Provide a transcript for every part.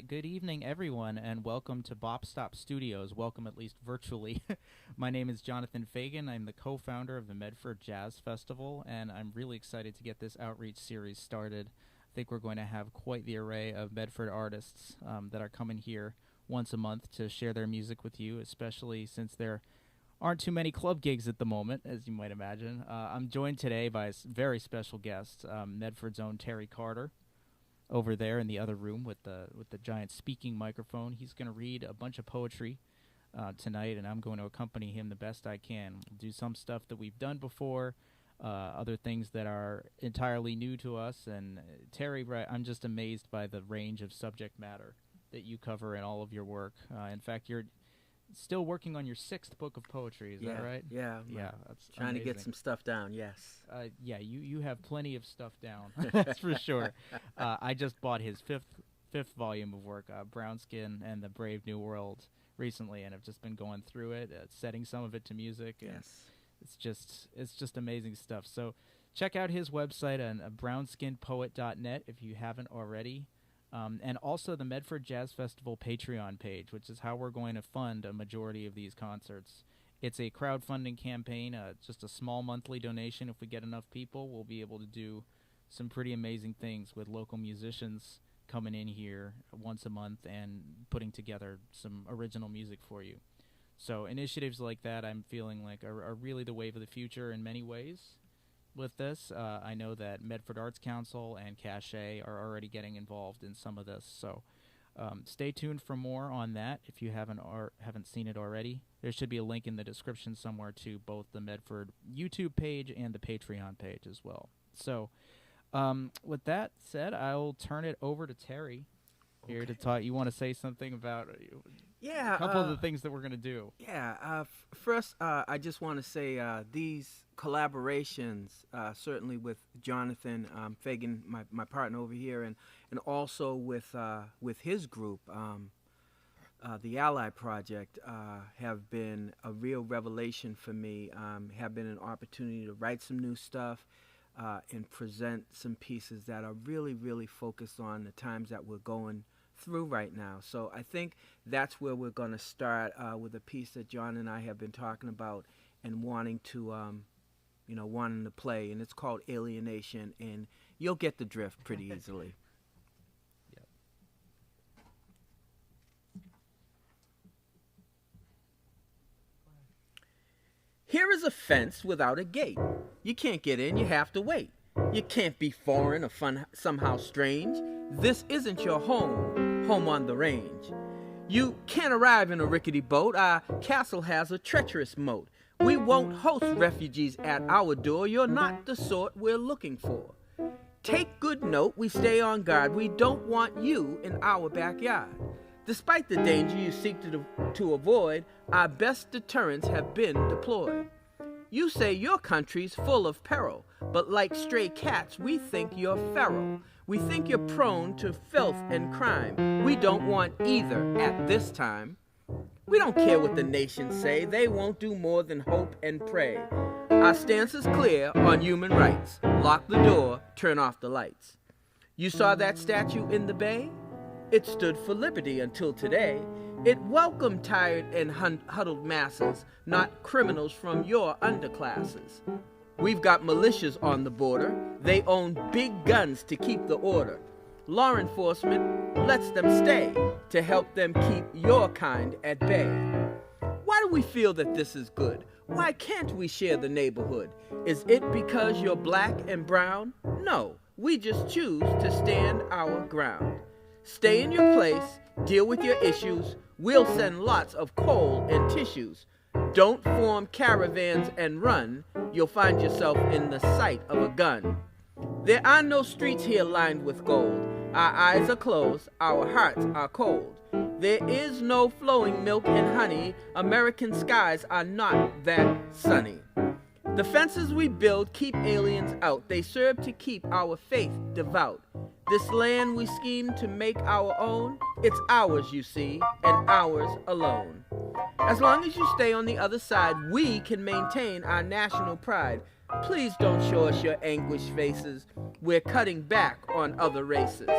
right, good evening, everyone, and welcome to Bop Stop Studios. Welcome, at least virtually. My name is Jonathan Fagan. I'm the co-founder of the Medford Jazz Festival, and I'm really excited to get this outreach series started. I think we're going to have quite the array of Medford artists that are coming here once a month to share their music with you, especially since there aren't too many club gigs at the moment, as you might imagine. I'm joined today by a very special guest, Medford's own Terry Carter, over there in the other room with the giant speaking microphone. He's going to read a bunch of poetry tonight, and I'm going to accompany him the best I can. We'll do some stuff that we've done before, other things that are entirely new to us. And Terry, I'm just amazed by the range of subject matter that you cover in all of your work. In fact, you're still working on your 6th book of poetry, is that right? Yeah. That's trying amazing. to get some stuff down, yes. You have plenty of stuff down, that's for sure. I just bought his fifth volume of work, Brown Skin and the Brave New World, recently, and I've just been going through it, setting some of it to music. And yes. It's just amazing stuff. So check out his website on brownskinpoet.net if you haven't already. And also the Medford Jazz Festival Patreon page, which is how we're going to fund a majority of these concerts. It's a crowdfunding campaign, just a small monthly donation. If we get enough people, we'll be able to do some pretty amazing things with local musicians coming in here once a month and putting together some original music for you. So initiatives like that, I'm feeling like are really the wave of the future in many ways. With this, I know that Medford Arts Council and Cache are already getting involved in some of this. So stay tuned for more on that if you haven't seen it already. There should be a link in the description somewhere to both the Medford YouTube page and the Patreon page as well. So with that said, I'll turn it over to Terry here to talk. You want to say something about a couple of the things that we're going to do? Yeah. First, I just want to say these collaborations, certainly with Jonathan Fagan, my partner over here, and also with his group, the Ally Project, have been a real revelation for me. Have been an opportunity to write some new stuff and present some pieces that are really, really focused on the times that we're going through right now. So I think that's where we're going to start with a piece that John and I have been talking about and wanting to play, and it's called Alienation, and you'll get the drift pretty easily. Yep. Here is a fence without a gate. You can't get in, you have to wait. You can't be foreign or somehow strange. This isn't your home on the range. You can't arrive in a rickety boat. Our castle has a treacherous moat. We won't host refugees at our door. You're not the sort we're looking for. Take good note, we stay on guard. We don't want you in our backyard. Despite the danger you seek to avoid, our best deterrents have been deployed. You say your country's full of peril, but like stray cats, we think you're feral. We think you're prone to filth and crime. We don't want either at this time. We don't care what the nations say. They won't do more than hope and pray. Our stance is clear on human rights. Lock the door, turn off the lights. You saw that statue in the bay? It stood for liberty until today. It welcomed tired and huddled masses, not criminals from your underclasses. We've got militias on the border. They own big guns to keep the order. Law enforcement lets them stay to help them keep your kind at bay. Why do we feel that this is good? Why can't we share the neighborhood? Is it because you're black and brown? No, we just choose to stand our ground. Stay in your place, deal with your issues. We'll send lots of coal and tissues. Don't form caravans and run. You'll find yourself in the sight of a gun. There are no streets here lined with gold. Our eyes are closed, our hearts are cold. There is no flowing milk and honey. American skies are not that sunny. The fences we build keep aliens out. They serve to keep our faith devout. This land we scheme to make our own, it's ours, you see, and ours alone. As long as you stay on the other side, we can maintain our national pride. Please don't show us your anguished faces. We're cutting back on other races.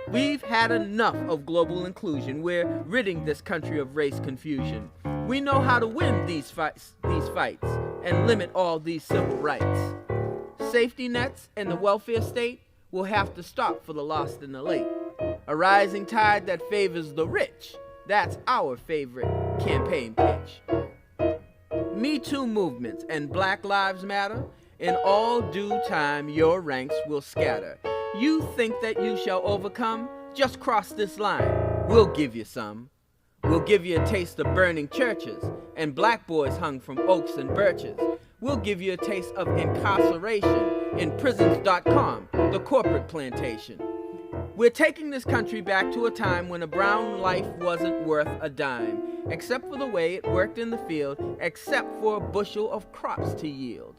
We've had enough of global inclusion. We're ridding this country of race confusion. We know how to win these fights and limit all these civil rights. Safety nets and the welfare state will have to stop for the lost and the late. A rising tide that favors the rich, that's our favorite campaign pitch. Me Too movements and Black Lives Matter, in all due time your ranks will scatter. You think that you shall overcome? Just cross this line, we'll give you some. We'll give you a taste of burning churches and black boys hung from oaks and birches. We'll give you a taste of incarceration in prisons.com, the corporate plantation. We're taking this country back to a time when a brown life wasn't worth a dime, except for the way it worked in the field, except for a bushel of crops to yield.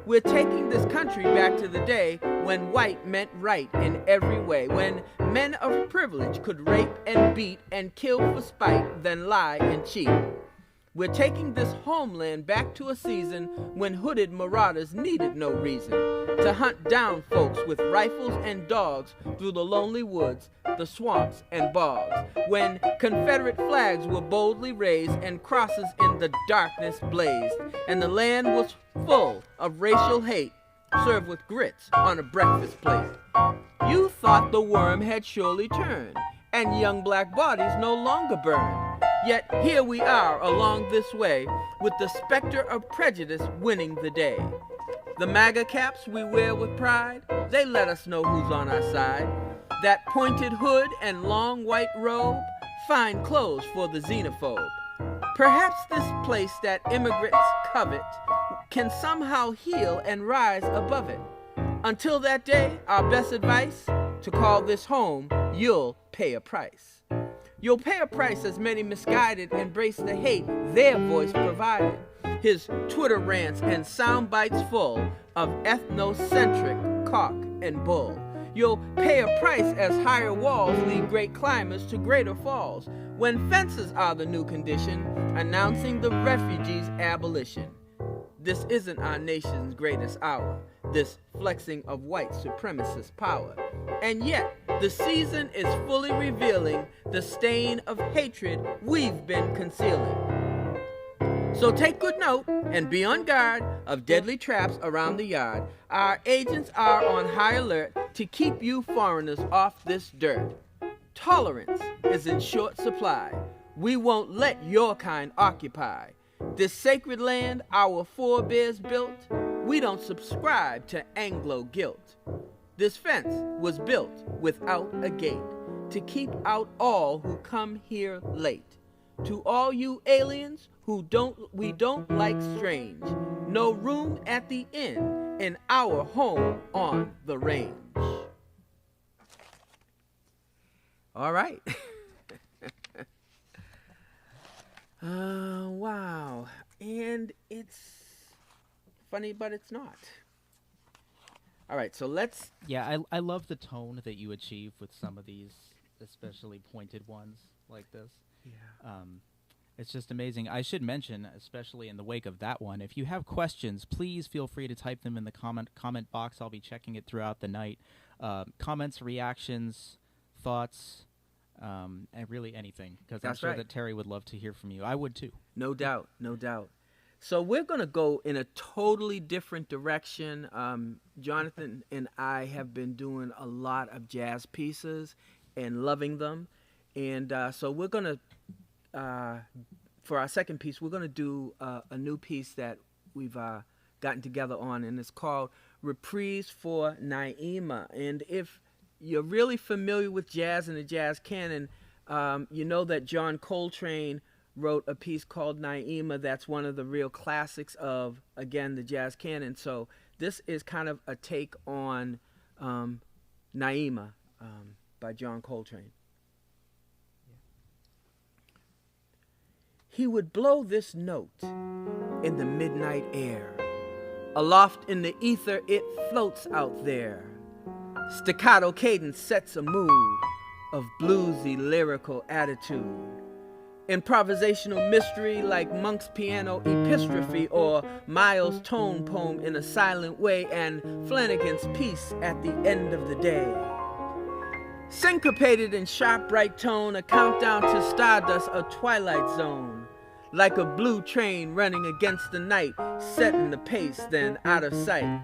We're taking this country back to the day when white meant right in every way, when men of privilege could rape and beat and kill for spite, then lie and cheat. We're taking this homeland back to a season when hooded marauders needed no reason to hunt down folks with rifles and dogs through the lonely woods, the swamps and bogs, when Confederate flags were boldly raised and crosses in the darkness blazed, and the land was full of racial hate served with grits on a breakfast plate. You thought the worm had surely turned, and young black bodies no longer burned. Yet here we are along this way, with the specter of prejudice winning the day. The MAGA caps we wear with pride, they let us know who's on our side. That pointed hood and long white robe, fine clothes for the xenophobe. Perhaps this place that immigrants covet can somehow heal and rise above it. Until that day, our best advice, to call this home, you'll pay a price. You'll pay a price as many misguided embrace the hate their voice provided. His Twitter rants and sound bites full of ethnocentric cock and bull. You'll pay a price as higher walls lead great climbers to greater falls, when fences are the new condition, announcing the refugees' abolition. This isn't our nation's greatest hour, this flexing of white supremacist power. And yet, the season is fully revealing the stain of hatred we've been concealing. So take good note and be on guard of deadly traps around the yard. Our agents are on high alert to keep you foreigners off this dirt. Tolerance is in short supply. We won't let your kind occupy this sacred land our forebears built. We don't subscribe to Anglo guilt. This fence was built without a gate to keep out all who come here late. To all you aliens we don't like strange. No room at the inn in our home on the range. All right. Wow. And it's funny, but it's not. All right, so let's... Yeah, I love the tone that you achieve with some of these, especially pointed ones like this. Yeah. It's just amazing. I should mention, especially in the wake of that one, if you have questions, please feel free to type them in the comment box. I'll be checking it throughout the night. Comments, reactions, thoughts, and really anything, because I'm sure that Terry would love to hear from you. I would too. No doubt, no doubt. So we're going to go in a totally different direction. Jonathan and I have been doing a lot of jazz pieces and loving them. And so we're going to, for our second piece, we're going to do a new piece that we've gotten together on, and it's called Reprise for Naima. And if you're really familiar with jazz and the jazz canon, you know that John Coltrane wrote a piece called Naima that's one of the real classics of, again, the jazz canon. So this is kind of a take on Naima by John Coltrane. He would blow this note in the midnight air. Aloft in the ether it floats out there. Staccato cadence sets a mood of bluesy lyrical attitude. Improvisational mystery like Monk's piano epistrophe or Miles' tone poem in a silent way, and Flanagan's piece at the end of the day. Syncopated in sharp bright tone, a countdown to stardust, a twilight zone. Like a blue train running against the night, setting the pace, then out of sight.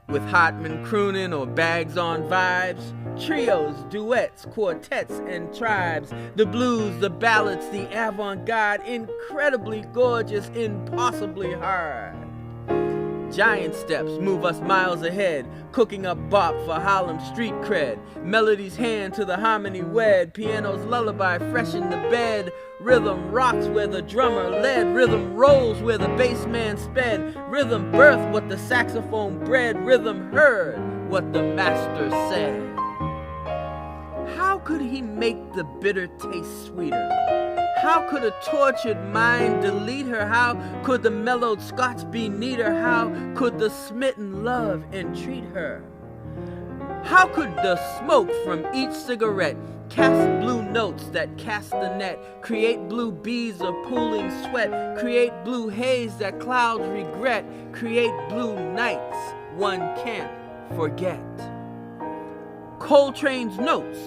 With Hartman crooning or bags on vibes, trios, duets, quartets, and tribes. The blues, the ballads, the avant-garde, incredibly gorgeous, impossibly hard. Giant steps move us miles ahead, cooking up bop for Harlem street cred. Melody's hand to the harmony wed, piano's lullaby fresh in the bed. Rhythm rocks where the drummer led, rhythm rolls where the bass man sped. Rhythm birthed what the saxophone bred, rhythm heard what the master said. How could he make the bitter taste sweeter? How could a tortured mind delete her? How could the mellowed scotch be neater? How could the smitten love entreat her? How could the smoke from each cigarette cast blue notes that cast the net, create blue beads of pooling sweat, create blue haze that clouds regret, create blue nights one can't forget? Coltrane's notes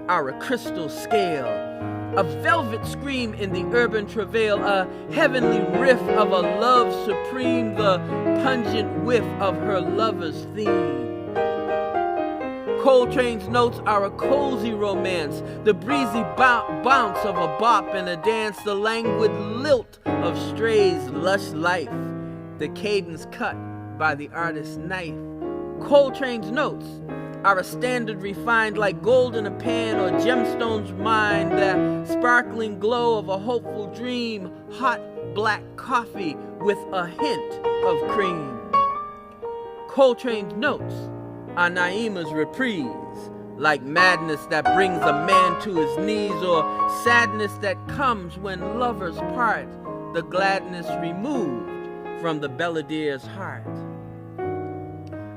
are a crystal scale, a velvet scream in the urban travail, a heavenly riff of a love supreme, the pungent whiff of her lover's theme. Coltrane's notes are a cozy romance, the breezy bounce of a bop and a dance, the languid lilt of Stray's lush life, the cadence cut by the artist's knife. Coltrane's notes are a standard refined like gold in a pan or gemstones mined, the sparkling glow of a hopeful dream, hot black coffee with a hint of cream. Coltrane's notes are Naima's reprise, like madness that brings a man to his knees, or sadness that comes when lovers part, the gladness removed from the balladeer's heart.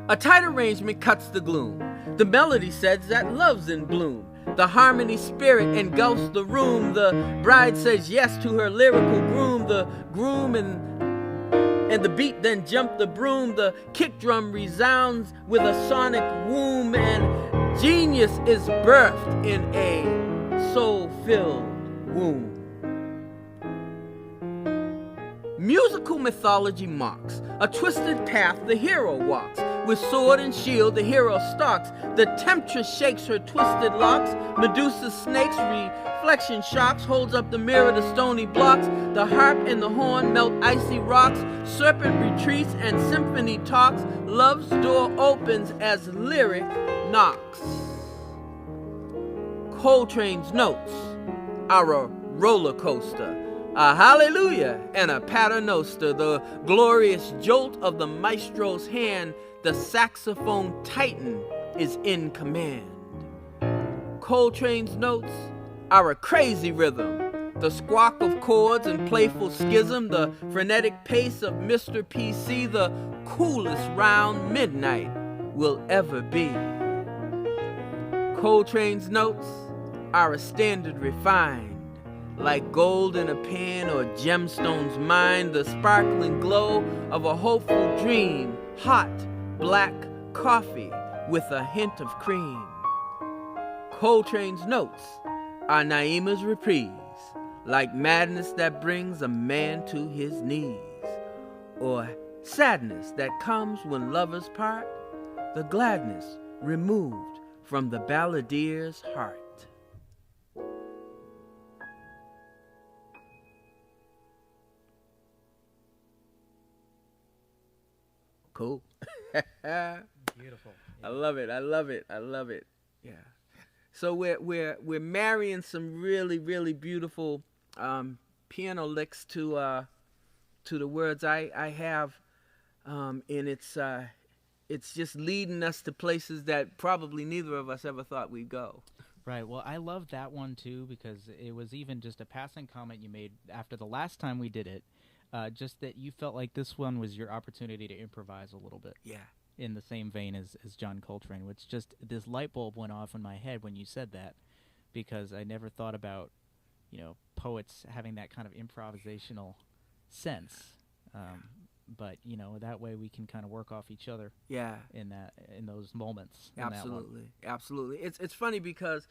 A tight arrangement cuts the gloom. The melody says that love's in bloom. The harmony spirit engulfs the room. The bride says yes to her lyrical groom. The groom and the beat then jump the broom. The kick drum resounds with a sonic womb, and genius is birthed in a soul-filled womb. Musical mythology mocks a twisted path the hero walks. With sword and shield the hero stalks. The temptress shakes her twisted locks. Medusa snakes, reflection shocks. Holds up the mirror to stony blocks. The harp and the horn melt icy rocks. Serpent retreats and symphony talks. Love's door opens as lyric knocks. Coltrane's notes are a roller coaster, a hallelujah and a paternoster, the glorious jolt of the maestro's hand. The saxophone titan is in command. Coltrane's notes are a crazy rhythm, the squawk of chords and playful schism, the frenetic pace of Mr. PC, the coolest round midnight will ever be. Coltrane's notes are a standard refined, like gold in a pan or gemstones mined, the sparkling glow of a hopeful dream, hot black coffee with a hint of cream. Coltrane's notes are Naima's reprise, like madness that brings a man to his knees, or sadness that comes when lovers part, the gladness removed from the balladeer's heart. Cool. Beautiful. I love it. I love it. I love it. Yeah. So we're marrying some really, really beautiful piano licks to the words I have, and it's just leading us to places that probably neither of us ever thought we'd go. Right. Well, I love that one too, because it was even just a passing comment you made after the last time we did it. Just that you felt like this one was your opportunity to improvise a little bit. Yeah. In the same vein as John Coltrane, which just this light bulb went off in my head when you said that, because I never thought about, poets having that kind of improvisational sense. but that way we can kind of work off each other. Yeah. In those moments. Absolutely, absolutely. It's funny because,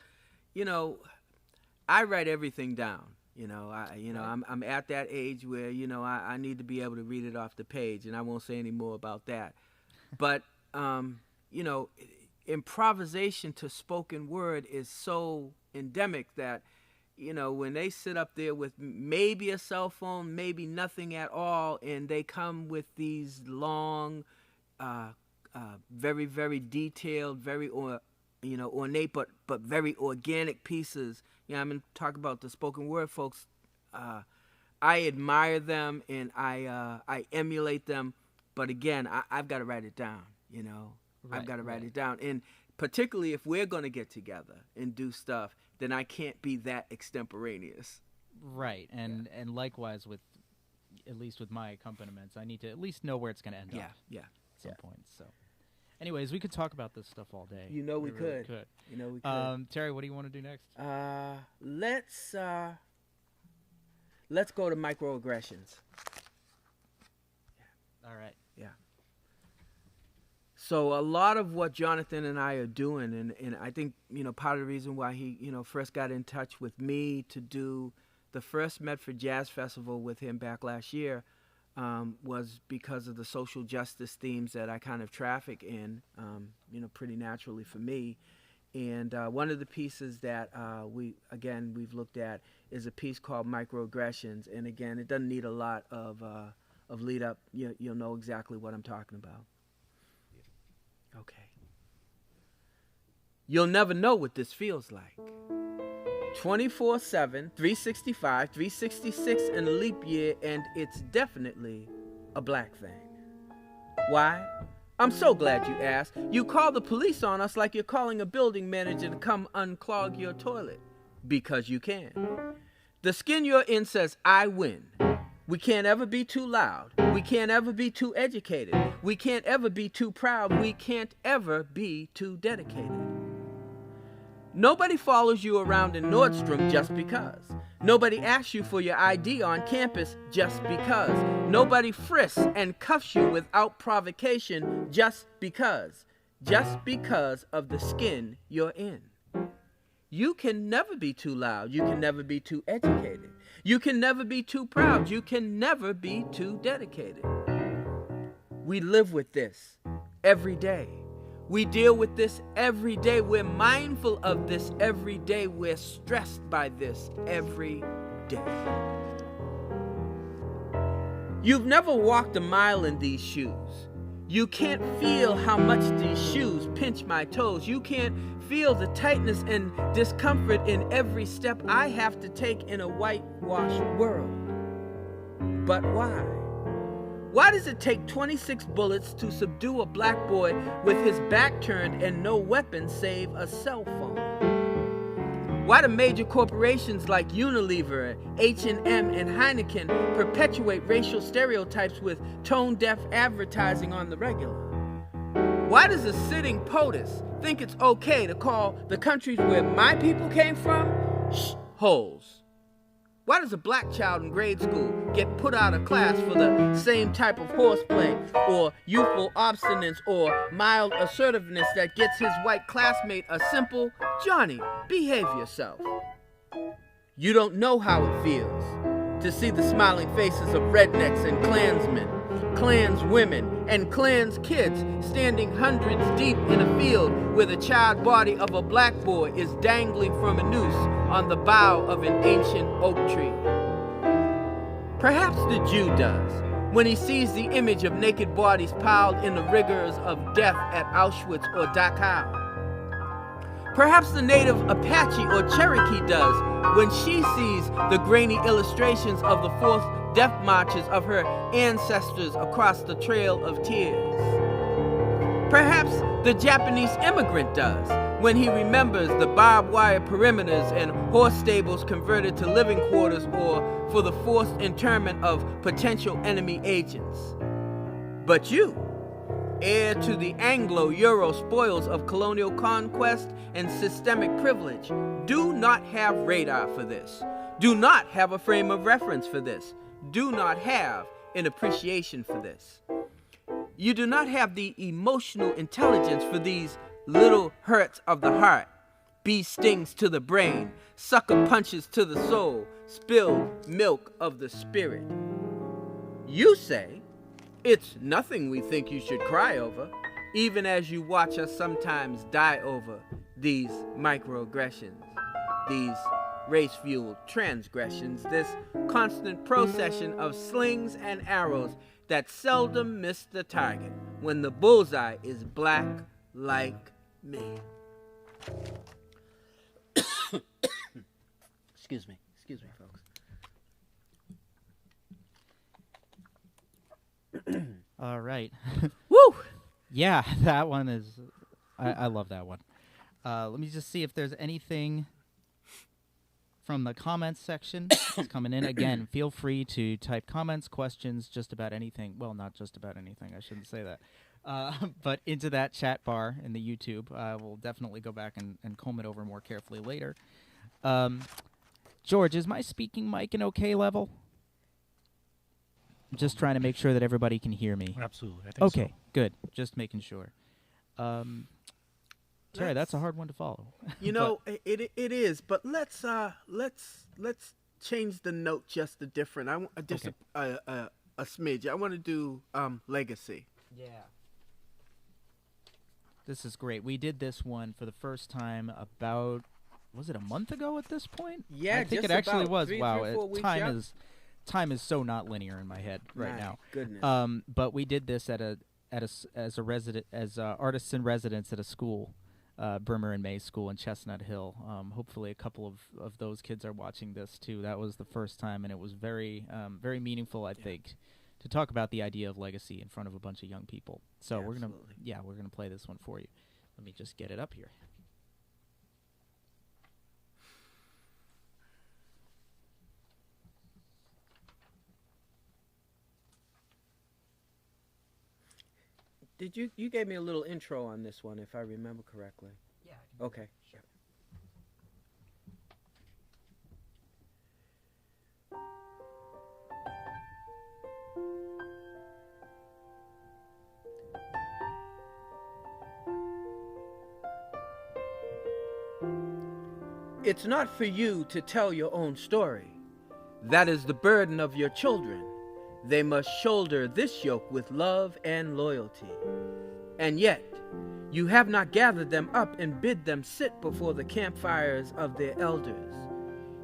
I write everything down. I'm at that age where I need to be able to read it off the page, and I won't say any more about that. But improvisation to spoken word is so endemic that when they sit up there with maybe a cell phone, maybe nothing at all, and they come with these long, very, very detailed, very ornate, but very organic pieces. I'm going to talk about the spoken word folks. I admire them and I emulate them, but again, I've got to write it down. I've got to write it down, and particularly if we're going to get together and do stuff, then I can't be that extemporaneous. Right, and likewise at least with my accompaniments, I need to at least know where it's going to end up. Yeah. At some point. So, anyways, we could talk about this stuff all day. We really could. could. We could. Terry, what do you want to do next? Let's go to microaggressions. All right. Yeah. So a lot of what Jonathan and I are doing, and I think, part of the reason why he, first got in touch with me to do the first Medford Jazz Festival with him back last year was because of the social justice themes that I kind of traffic in, pretty naturally for me. And one of the pieces that we've looked at is a piece called Microaggressions. And again, it doesn't need a lot of lead up. You'll know exactly what I'm talking about. Okay. You'll never know what this feels like. 24/7, 365, 366 in a leap year, and it's definitely a black thing. Why? I'm so glad you asked. You call the police on us like you're calling a building manager to come unclog your toilet. Because you can. The skin you're in says, I win. We can't ever be too loud. We can't ever be too educated. We can't ever be too proud. We can't ever be too dedicated. Nobody follows you around in Nordstrom just because. Nobody asks you for your ID on campus just because. Nobody frisks and cuffs you without provocation just because. Just because of the skin you're in. You can never be too loud. You can never be too educated. You can never be too proud. You can never be too dedicated. We live with this every day. We deal with this every day. We're mindful of this every day. We're stressed by this every day. You've never walked a mile in these shoes. You can't feel how much these shoes pinch my toes. You can't feel the tightness and discomfort in every step I have to take in a whitewashed world. But why? Why does it take 26 bullets to subdue a black boy with his back turned and no weapon save a cell phone? Why do major corporations like Unilever, H&M, and Heineken perpetuate racial stereotypes with tone-deaf advertising on the regular? Why does a sitting POTUS think it's okay to call the countries where my people came from holes? Why does a black child in grade school get put out of class for the same type of horseplay or youthful obstinance or mild assertiveness that gets his white classmate a simple, Johnny, behave yourself? You don't know how it feels to see the smiling faces of rednecks and Klansmen, Klans women, and Klans kids standing hundreds deep in a field where the child body of a black boy is dangling from a noose on the bough of an ancient oak tree. Perhaps the Jew does, when he sees the image of naked bodies piled in the rigors of death at Auschwitz or Dachau. Perhaps the native Apache or Cherokee does when she sees the grainy illustrations of the fourth death marches of her ancestors across the Trail of Tears. Perhaps the Japanese immigrant does when he remembers the barbed wire perimeters and horse stables converted to living quarters or for the forced internment of potential enemy agents. But you, heir to the Anglo-Euro spoils of colonial conquest and systemic privilege, do not have radar for this. Do not have a frame of reference for this. Do not have in appreciation for this. You do not have the emotional intelligence for these little hurts of the heart, bee stings to the brain, sucker punches to the soul, spilled milk of the spirit. You say, it's nothing we think you should cry over, even as you watch us sometimes die over these microaggressions, these race-fueled transgressions, this constant procession of slings and arrows that seldom miss the target when the bullseye is black like me. Excuse me, folks. All right. Woo! Yeah, that one is... I love that one. Let me just see if there's anything from the comments section that's coming in. Again, feel free to type comments, questions, just about anything. Well, not just about anything. I shouldn't say that. But into that chat bar in the YouTube. We'll definitely go back and comb it over more carefully later. George, is my speaking mic an okay level? I'm just trying to make sure that everybody can hear me. Absolutely. I think okay, good. Just making sure. Sorry, that's a hard one to follow. You know, it is, but let's change the note just a different. A smidge. I want to do legacy. Yeah. This is great. We did this one for the first time about, was it a month ago at this point? Yeah, I think just it actually about was. 3 Wow, or 4 weeks, time is so not linear in my head right now. Goodness. But we did this as artists in residence at a school, Brimmer and May School in Chestnut Hill. Hopefully, a couple of those kids are watching this too. That was the first time, and it was very meaningful, I think, to talk about the idea of legacy in front of a bunch of young people. So we're gonna play this one for you. Let me just get it up here. Did you gave me a little intro on this one, if I remember correctly? Yeah. Okay. Sure. It's not for you to tell your own story. That is the burden of your children. They must shoulder this yoke with love and loyalty. And yet, you have not gathered them up and bid them sit before the campfires of their elders.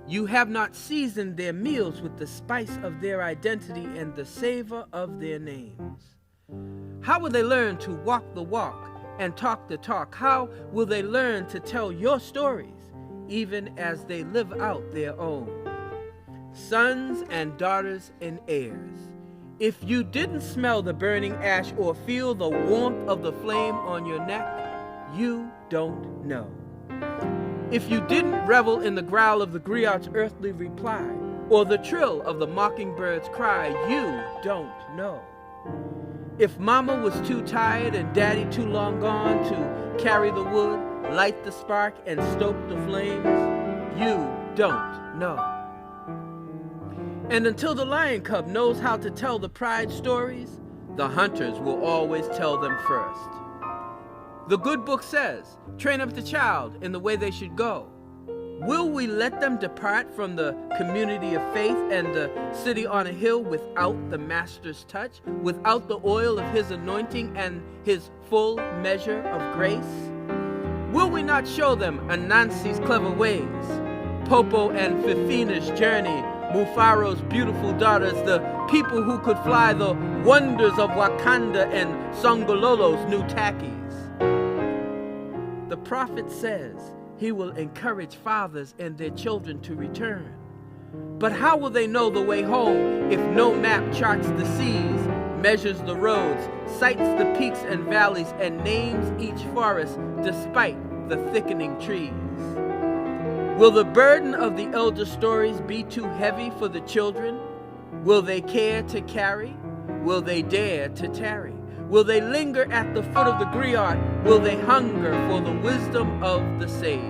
You have not seasoned their meals with the spice of their identity and the savor of their names. How will they learn to walk the walk and talk the talk? How will they learn to tell your stories, even as they live out their own? Sons and daughters and heirs, if you didn't smell the burning ash or feel the warmth of the flame on your neck, you don't know. If you didn't revel in the growl of the griot's earthly reply, or the trill of the mockingbird's cry, you don't know. If mama was too tired and daddy too long gone to carry the wood, light the spark, and stoke the flames, you don't know. And until the lion cub knows how to tell the pride stories, the hunters will always tell them first. The good book says, train up the child in the way they should go. Will we let them depart from the community of faith and the city on a hill without the master's touch, without the oil of his anointing and his full measure of grace? Will we not show them Anansi's clever ways, Popo and Fifina's journey, Mufaro's beautiful daughters, the people who could fly, the wonders of Wakanda and Songololo's new tackies? The prophet says he will encourage fathers and their children to return. But how will they know the way home if no map charts the seas, measures the roads, cites the peaks and valleys, and names each forest despite the thickening trees? Will the burden of the elder stories be too heavy for the children? Will they care to carry? Will they dare to tarry? Will they linger at the foot of the griot? Will they hunger for the wisdom of the sage?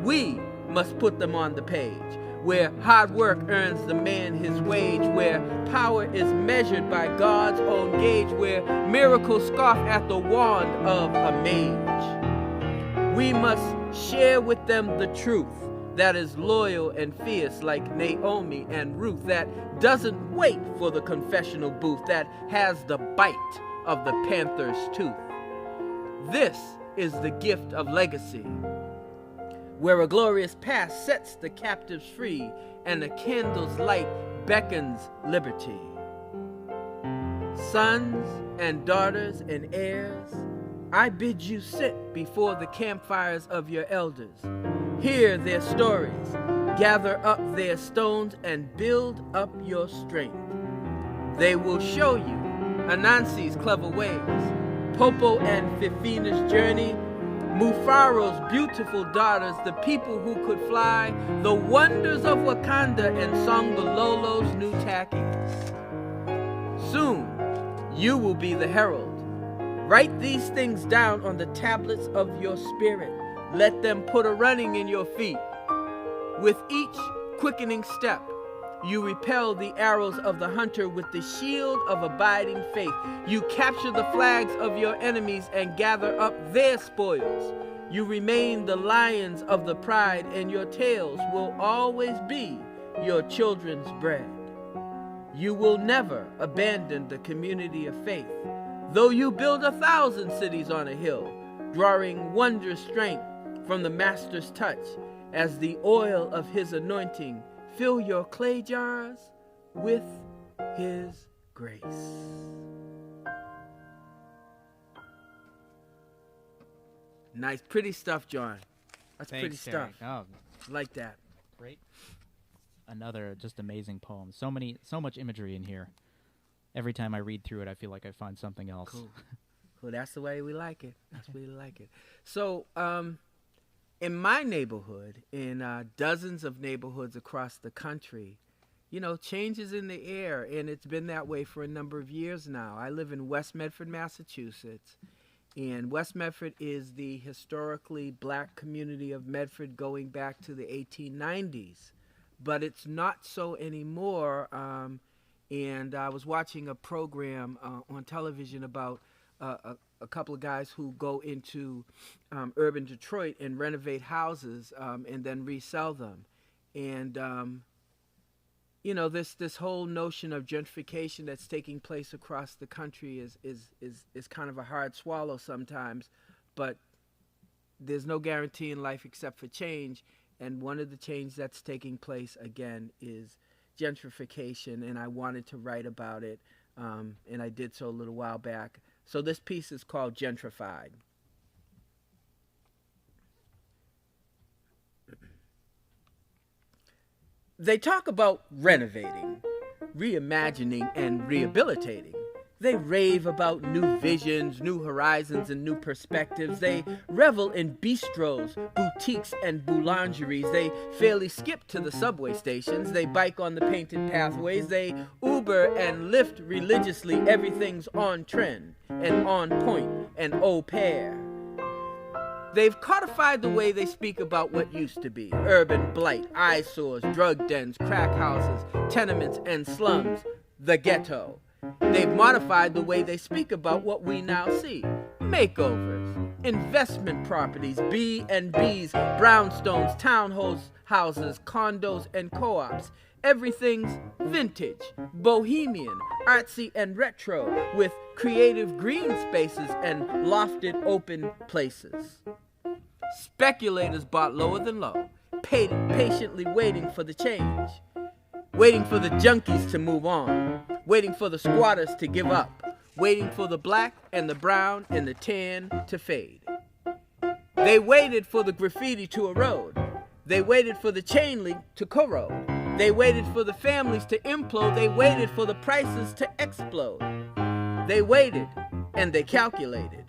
We must put them on the page. where hard work earns the man his wage, where power is measured by God's own gauge, where miracles scoff at the wand of a mage. We must share with them the truth that is loyal and fierce like Naomi and Ruth, that doesn't wait for the confessional booth, that has the bite of the panther's tooth. This is the gift of legacy, where a glorious past sets the captives free and a candle's light beckons liberty. Sons and daughters and heirs, I bid you sit before the campfires of your elders. Hear their stories, gather up their stones, and build up your strength. They will show you Anansi's clever ways, Popo and Fifina's journey, Mufaro's beautiful daughters, the people who could fly, the wonders of Wakanda, and Songololo's new tackies. Soon, you will be the herald. Write these things down on the tablets of your spirit. Let them put a running in your feet. With each quickening step, you repel the arrows of the hunter with the shield of abiding faith. You capture the flags of your enemies and gather up their spoils. You remain the lions of the pride, and your tails will always be your children's bread. You will never abandon the community of faith, though you build 1,000 cities on a hill, drawing wondrous strength from the Master's touch, as the oil of his anointing fill your clay jars with his grace. Nice, pretty stuff, John. That's Thanks, pretty stuff. Oh, Like that. great. Another just amazing poem. So much imagery in here. Every time I read through it, I feel like I find something else. Cool. Well, that's the way we like it. That's the way we like it. So, in my neighborhood, in dozens of neighborhoods across the country, you know, change is in the air, and it's been that way for a number of years now. I live in West Medford, Massachusetts, and West Medford is the historically black community of Medford going back to the 1890s, but it's not so anymore. And I was watching a program on television about a couple of guys who go into urban Detroit and renovate houses and then resell them. And, you know, this whole notion of gentrification that's taking place across the country is kind of a hard swallow sometimes, but there's no guarantee in life except for change. And one of the change that's taking place, again, is gentrification, and I wanted to write about it, and I did so a little while back. So this piece is called Gentrified. They talk about renovating, reimagining, and rehabilitating. They rave about new visions, new horizons, and new perspectives. They revel in bistros, boutiques, and boulangeries. They fairly skip to the subway stations. They bike on the painted pathways. They Uber and Lyft religiously. Everything's on trend and on point and au pair. They've codified the way they speak about what used to be. Urban blight, eyesores, drug dens, crack houses, tenements, and slums. The ghetto. They've modified the way they speak about what we now see. Makeovers, investment properties, B&Bs, brownstones, townhouses, condos, and co-ops. Everything's vintage, bohemian, artsy, and retro, with creative green spaces and lofted open places. Speculators bought lower than low, patiently waiting for the change, waiting for the junkies to move on, waiting for the squatters to give up, waiting for the black and the brown and the tan to fade. They waited for the graffiti to erode. They waited for the chain link to corrode. They waited for the families to implode. They waited for the prices to explode. They waited and they calculated.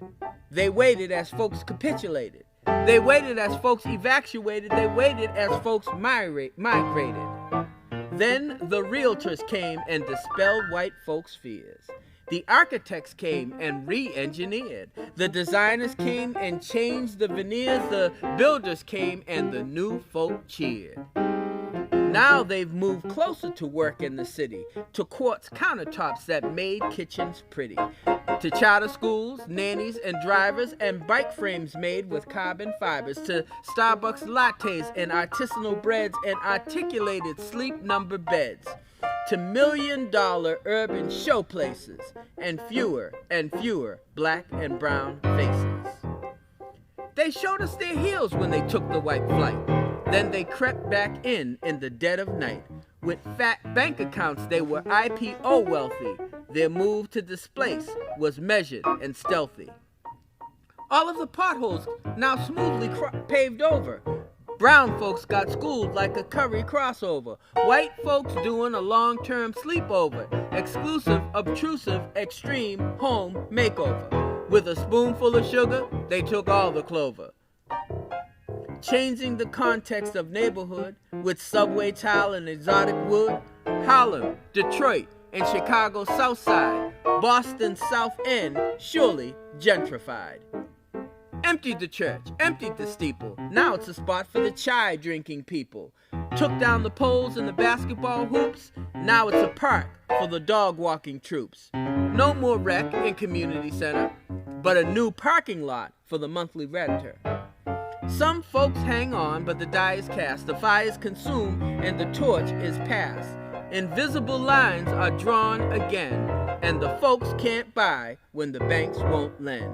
They waited as folks capitulated. They waited as folks evacuated. They waited as folks migrated. Then the realtors came and dispelled white folks' fears. The architects came and re-engineered. The designers came and changed the veneers. The builders came and the new folk cheered. Now they've moved closer to work in the city, to quartz countertops that made kitchens pretty, to charter schools, nannies, and drivers, and bike frames made with carbon fibers, to Starbucks lattes and artisanal breads and articulated sleep number beds, to $1,000,000 urban showplaces, and fewer black and brown faces. They showed us their heels when they took the white flight. Then they crept back in the dead of night. With fat bank accounts, they were IPO wealthy. Their move to displace was measured and stealthy. All of the potholes now smoothly paved over. Brown folks got schooled like a curry crossover. White folks doing a long-term sleepover. Exclusive, obtrusive, extreme home makeover. With a spoonful of sugar, they took all the clover. Changing the context of neighborhood with subway tile and exotic wood. Harlem, Detroit, and Chicago South Side. Boston South End, surely gentrified. Emptied the church, emptied the steeple. Now it's a spot for the chai drinking people. Took down the poles and the basketball hoops. Now it's a park for the dog walking troops. No more rec and community center, but a new parking lot for the monthly renter. Some folks hang on, but the die is cast, the fire is consumed, and the torch is passed. Invisible lines are drawn again, and the folks can't buy when the banks won't lend.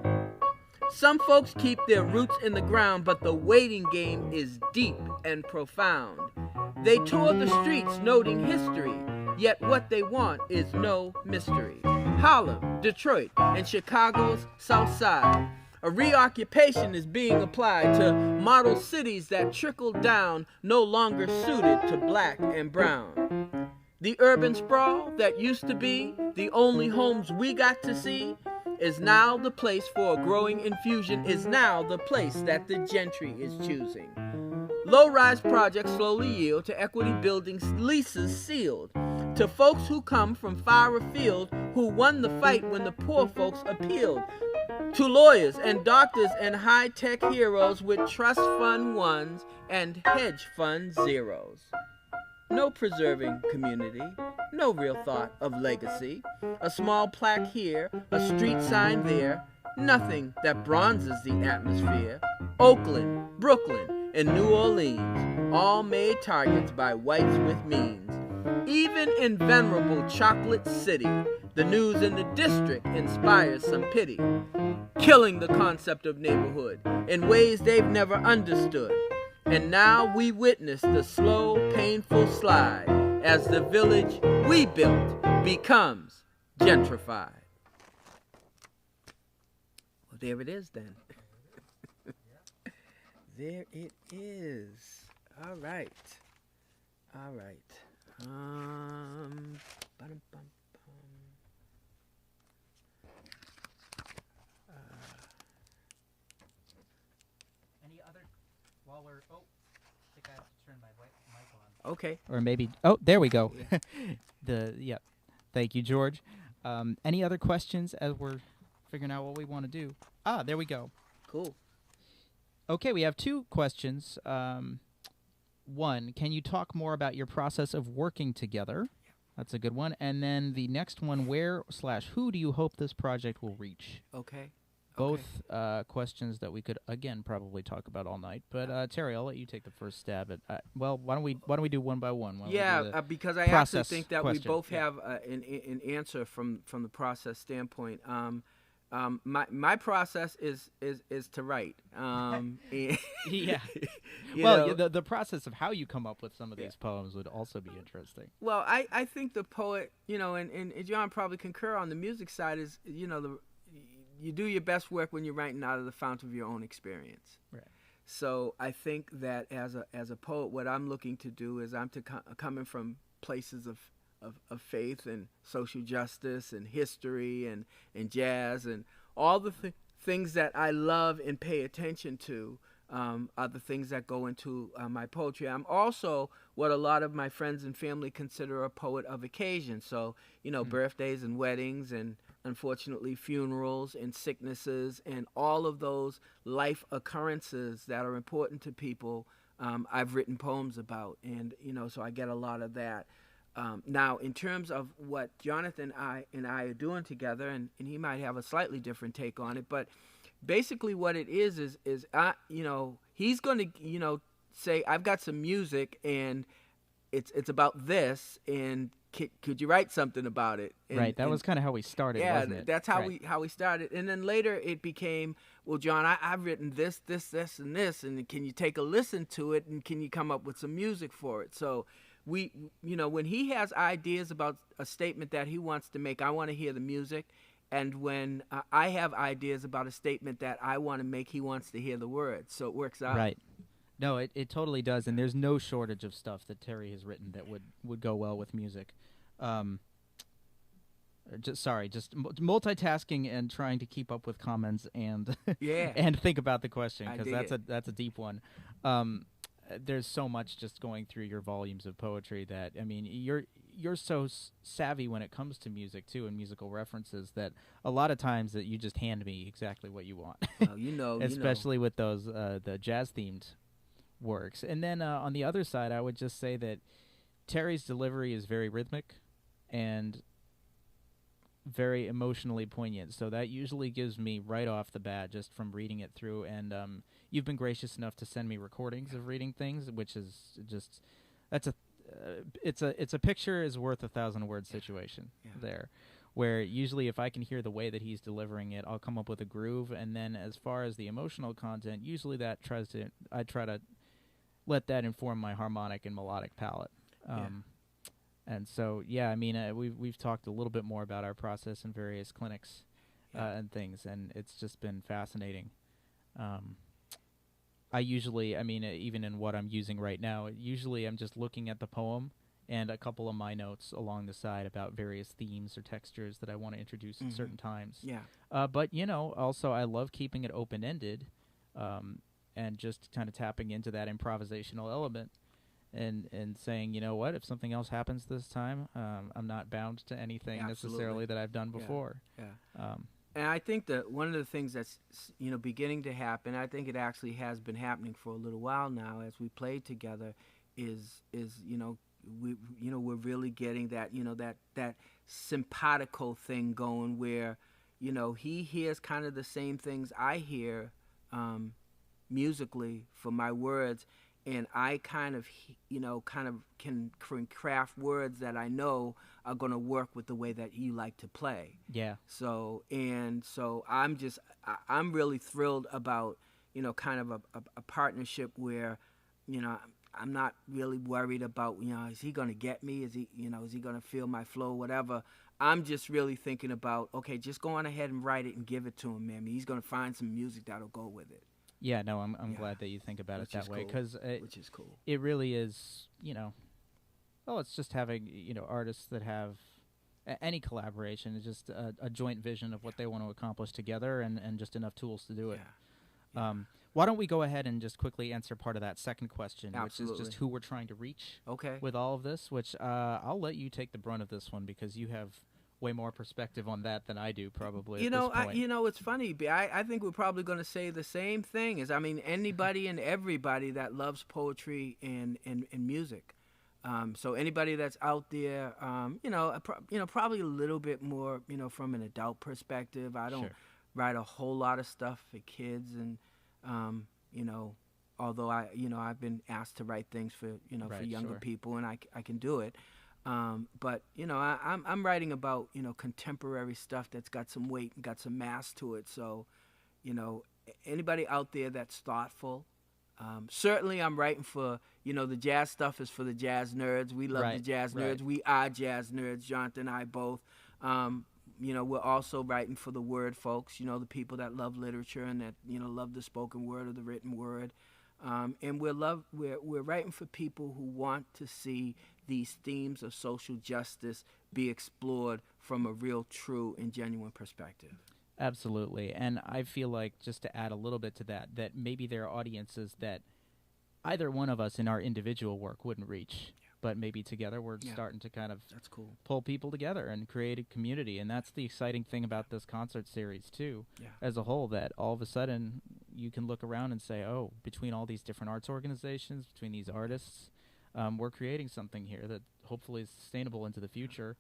Some folks keep their roots in the ground, but the waiting game is deep and profound. They tour the streets noting history, yet what they want is no mystery. Harlem, Detroit, and Chicago's South Side. A reoccupation is being applied to model cities that trickle down, no longer suited to black and brown. The urban sprawl that used to be the only homes we got to see is now the place for a growing infusion, is now the place that the gentry is choosing. Low-rise projects slowly yield to equity buildings, leases sealed, to folks who come from far afield, who won the fight when the poor folks appealed, to lawyers and doctors and high-tech heroes with trust fund ones and hedge fund zeros. No preserving community, no real thought of legacy. A small plaque here, a street sign there, nothing that bronzes the atmosphere. Oakland, Brooklyn, and New Orleans, all made targets by whites with means. Even in venerable Chocolate City, the news in the district inspires some pity, killing the concept of neighborhood in ways they've never understood. And now we witness the slow, painful slide as the village we built becomes gentrified. Well, there it is then. There it is. All right. All right. Any other? While we're I think I have to turn my mic on. Okay. Or maybe. Oh, there we go. Thank you, George. Any other questions as we're figuring out what we want to do? Ah, there we go. Cool. Okay, we have two questions. One, can you talk more about your process of working together? That's a good one. And then the next one, where/who do you hope this project will reach? Okay. Both questions that we could again probably talk about all night. But Terry, I'll let you take the first stab at. Well, why don't we do one by one? Because I actually think that we both have an answer from the process standpoint. My process is to write. Yeah. Well, the process of how you come up with some of these poems would also be interesting. Well, I think the poet, and John probably concur on the music side is, you do your best work when you're writing out of the fount of your own experience. Right. So I think that as a poet, what I'm looking to do is I'm coming from places of faith and social justice and history and jazz and all the things that I love and pay attention to are the things that go into my poetry. I'm also what a lot of my friends and family consider a poet of occasion. So, birthdays and weddings and unfortunately funerals and sicknesses and all of those life occurrences that are important to people. I've written poems about, and so I get a lot of that. Now, in terms of what Jonathan and I are doing together, and he might have a slightly different take on it, but basically what it is he's going to say, I've got some music and it's about this, and could you write something about it? Right, that was kind of how we started, wasn't it? That's how we started. And then later it became, well, John, I've written this, and this, and can you take a listen to it, and can you come up with some music for it? So we, when he has ideas about a statement that he wants to make, I want to hear the music. And when I have ideas about a statement that I want to make, he wants to hear the words. So it works out. Right. No, it totally does, and there's no shortage of stuff that Terry has written that would go well with music. Just multitasking and trying to keep up with comments and and think about the question, because that's a deep one. There's so much just going through your volumes of poetry that, I mean, you're so savvy when it comes to music too, and musical references, that a lot of times that you just hand me exactly what you want. Especially with those the jazz themed works. And then on the other side, I would just say that Terry's delivery is very rhythmic and very emotionally poignant, so that usually gives me right off the bat just from reading it through. And you've been gracious enough to send me recordings of reading things, which is just it's a picture is worth 1,000 words situation there, where usually if I can hear the way that he's delivering it, I'll come up with a groove. And then as far as the emotional content, usually I try to let that inform my harmonic and melodic palette. And so, I mean, we've talked a little bit more about our process in various clinics and things, and it's just been fascinating. I usually, I mean, even in what I'm using right now, usually I'm just looking at the poem and a couple of my notes along the side about various themes or textures that I want to introduce at certain times. But, also I love keeping it open-ended and just kind of tapping into that improvisational element. And saying, you know what, if something else happens this time, I'm not bound to anything necessarily that I've done before. And I think that one of the things that's beginning to happen, I think it actually has been happening for a little while now as we played together, is we're really getting that simpatico thing going, where he hears kind of the same things I hear musically for my words. And I kind of can craft words that I know are going to work with the way that you like to play. Yeah. So I'm really thrilled about, kind of a partnership where, I'm not really worried about, is he going to get me? Is he going to feel my flow, whatever. I'm just really thinking about, okay, just go on ahead and write it and give it to him, man. He's going to find some music that'll go with it. Yeah, no, I'm glad that you think about it that way, because which is cool. It really is, it's just having, artists that have any collaboration is just a joint vision of what they want to accomplish together, and just enough tools to do it. Why don't we go ahead and just quickly answer part of that second question, which is just who we're trying to reach with all of this, which I'll let you take the brunt of this one, because you have way more perspective on that than I do, probably. At this point. It's funny. I think we're probably going to say the same thing. Anybody and everybody that loves poetry and music. So anybody that's out there, probably a little bit more, from an adult perspective. I don't write a whole lot of stuff for kids, and although I've been asked to write things for for younger people, and I can do it. But I'm writing about contemporary stuff that's got some weight and got some mass to it. So anybody out there that's thoughtful, certainly I'm writing for the jazz stuff is for the jazz nerds. We love the jazz nerds. We are jazz nerds, Jonathan and I both. We're also writing for the word folks. The people that love literature and that love the spoken word or the written word. And we're writing for people who want to see these themes of social justice be explored from a real, true, and genuine perspective. Absolutely. And I feel like, just to add a little bit to that, that maybe there are audiences that either one of us in our individual work wouldn't reach. but maybe together we're starting to kind of That's cool. pull people together and create a community. And that's the exciting thing about this concert series too, as a whole, that all of a sudden you can look around and say, oh, between all these different arts organizations, between these artists, we're creating something here that hopefully is sustainable into the future.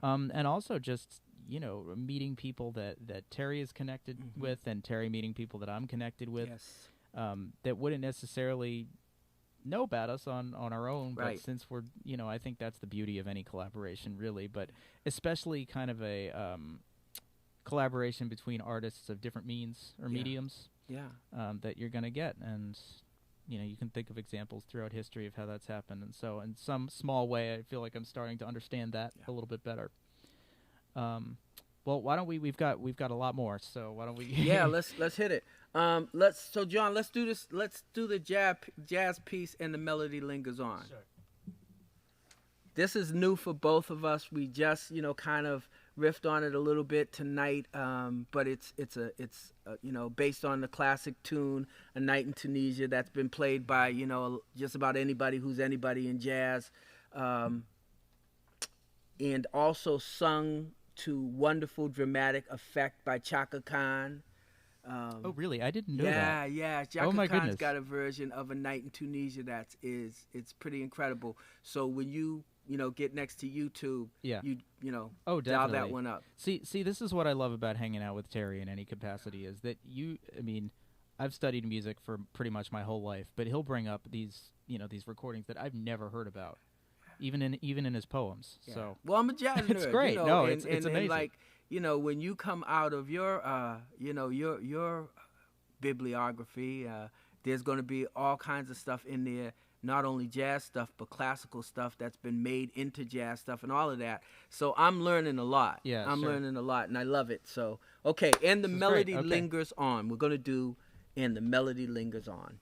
And also just, you know, meeting people that Terry is connected with, and Terry meeting people that I'm connected with, that wouldn't necessarily know about us on our own. But since we're, you know, I think that's the beauty of any collaboration, really, but especially kind of a collaboration between artists of different means or mediums that you're going to get. And, you know, you can think of examples throughout history of how that's happened. And so in some small way, I feel like I'm starting to understand that a little bit better. Well, why don't we've got a lot more, so why don't we let's hit it. So John, let's do this. Let's do the jazz piece, and the melody lingers on. Sure. This is new for both of us. We just, you know, kind of riffed on it a little bit tonight, but it's you know, based on the classic tune "A Night in Tunisia" that's been played by, you know, just about anybody who's anybody in jazz, and also sung to wonderful dramatic effect by Chaka Khan. Oh, really? I didn't know that. Yeah. Chaka Khan's got a version of "A Night in Tunisia" it's pretty incredible. So when you know, get next to YouTube, you know, dial that one up. See, this is what I love about hanging out with Terry in any capacity, is that I mean, I've studied music for pretty much my whole life, but he'll bring up these, you know, these recordings that I've never heard about, even in his poems. So, well, I'm a jazz nerd. It's great. You know, no, it's amazing. And like, you know, when you come out of your, you know, your bibliography, there's going to be all kinds of stuff in there. Not only jazz stuff, but classical stuff that's been made into jazz stuff and all of that. So I'm learning a lot. Yeah, I'm learning a lot, and I love it. So, okay, and the melody lingers on. We're going to do "And the Melody Lingers On."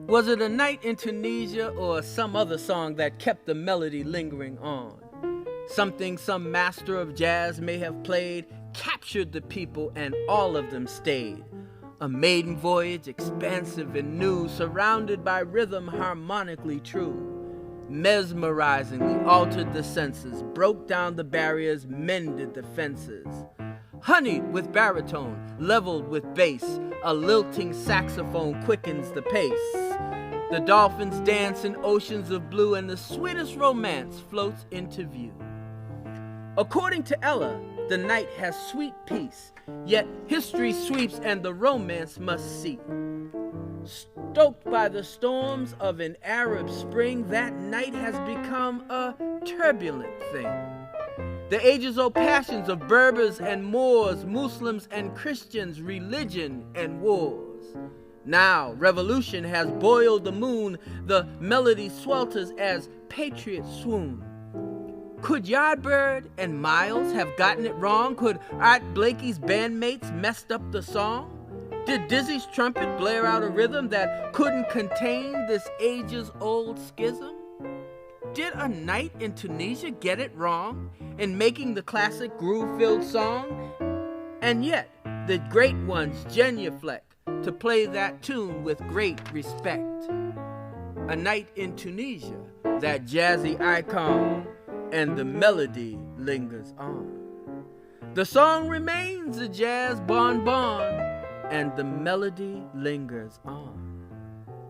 Was it "A Night in Tunisia" or some other song that kept the melody lingering on? Something some master of jazz may have played, captured the people, and all of them stayed. A maiden voyage, expansive and new, surrounded by rhythm harmonically true. Mesmerizingly altered the senses, broke down the barriers, mended the fences. Honeyed with baritone, leveled with bass, a lilting saxophone quickens the pace. The dolphins dance in oceans of blue, and the sweetest romance floats into view. According to Ella, the night has sweet peace, yet history sweeps and the romance must seep. Stoked by the storms of an Arab spring, that night has become a turbulent thing. The ages-old passions of Berbers and Moors, Muslims and Christians, religion and wars. Now revolution has boiled the moon, the melody swelters as patriots swoon. Could Yardbird and Miles have gotten it wrong? Could Art Blakey's bandmates messed up the song? Did Dizzy's trumpet blare out a rhythm that couldn't contain this ages-old schism? Did "A Night in Tunisia" get it wrong in making the classic groove-filled song? And yet, the great ones genuflect to play that tune with great respect. "A Night in Tunisia," that jazzy icon, and the melody lingers on. The song remains a jazz bonbon, and the melody lingers on.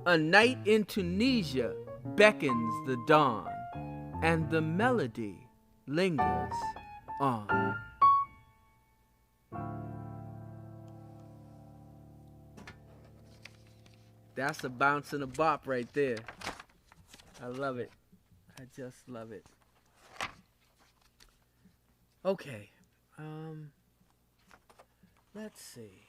A night in Tunisia beckons the dawn, and the melody lingers on. That's a bounce and a bop right there. I love it. I just love it. Okay. Let's see.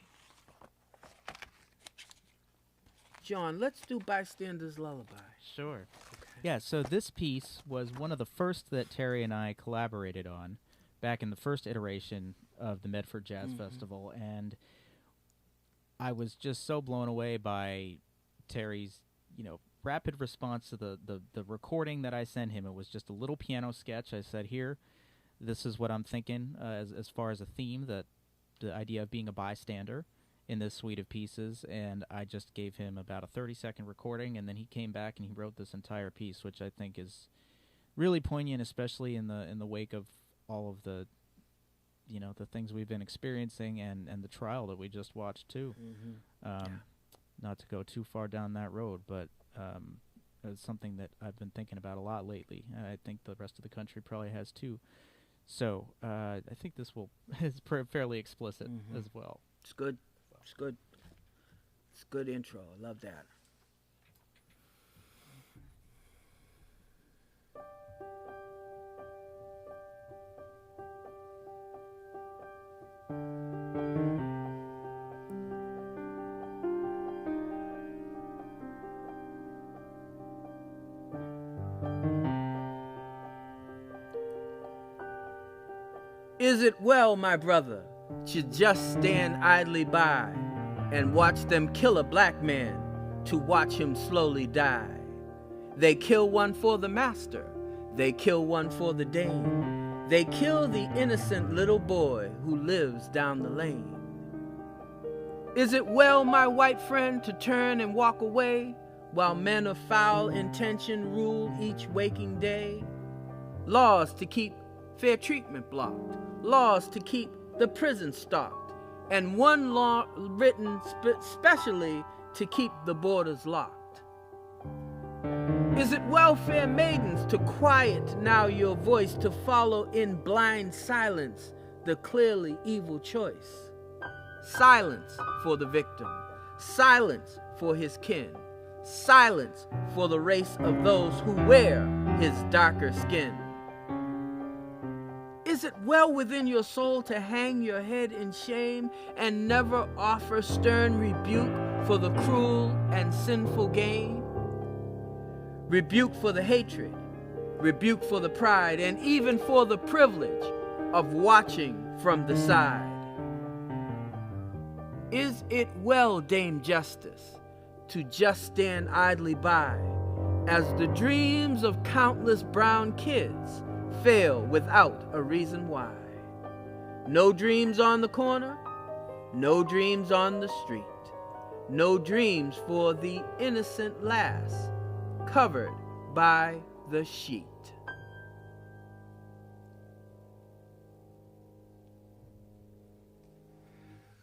John, let's do Bystander's Lullaby. Sure. Okay. Yeah, so this piece was one of the first that Terry and I collaborated on back in the first iteration of the Medford Jazz Festival, and I was just so blown away by Terry's, rapid response to the recording that I sent him. It was just a little piano sketch. I said, here, this is what I'm thinking as far as a theme, the idea of being a bystander in this suite of pieces, and I just gave him about a 30-second recording, and then he came back and he wrote this entire piece, which I think is really poignant, especially in the wake of all of the the things we've been experiencing and the trial that we just watched too. Not to go too far down that road, but it's something that I've been thinking about a lot lately, and I think the rest of the country probably has too. So I think this is fairly explicit as well. It's good. It's good. It's a good intro. I love that. Is it well, my brother, to just stand idly by and watch them kill a black man, to watch him slowly die? They kill one for the master, they kill one for the dame, they kill the innocent little boy who lives down the lane. Is it well, my white friend, to turn and walk away while men of foul intention rule each waking day? Laws to keep fair treatment blocked, laws to keep the prison stocked, and one law written specially to keep the borders locked. Is it well, fair maidens, to quiet now your voice, to follow in blind silence the clearly evil choice? Silence for the victim, silence for his kin, silence for the race of those who wear his darker skin. Is it well within your soul to hang your head in shame and never offer stern rebuke for the cruel and sinful gain? Rebuke for the hatred, rebuke for the pride, and even for the privilege of watching from the side. Is it well, Dame Justice, to just stand idly by as the dreams of countless brown kids fail without a reason why? No dreams on the corner, no dreams on the street, no dreams for the innocent lass covered by the sheet.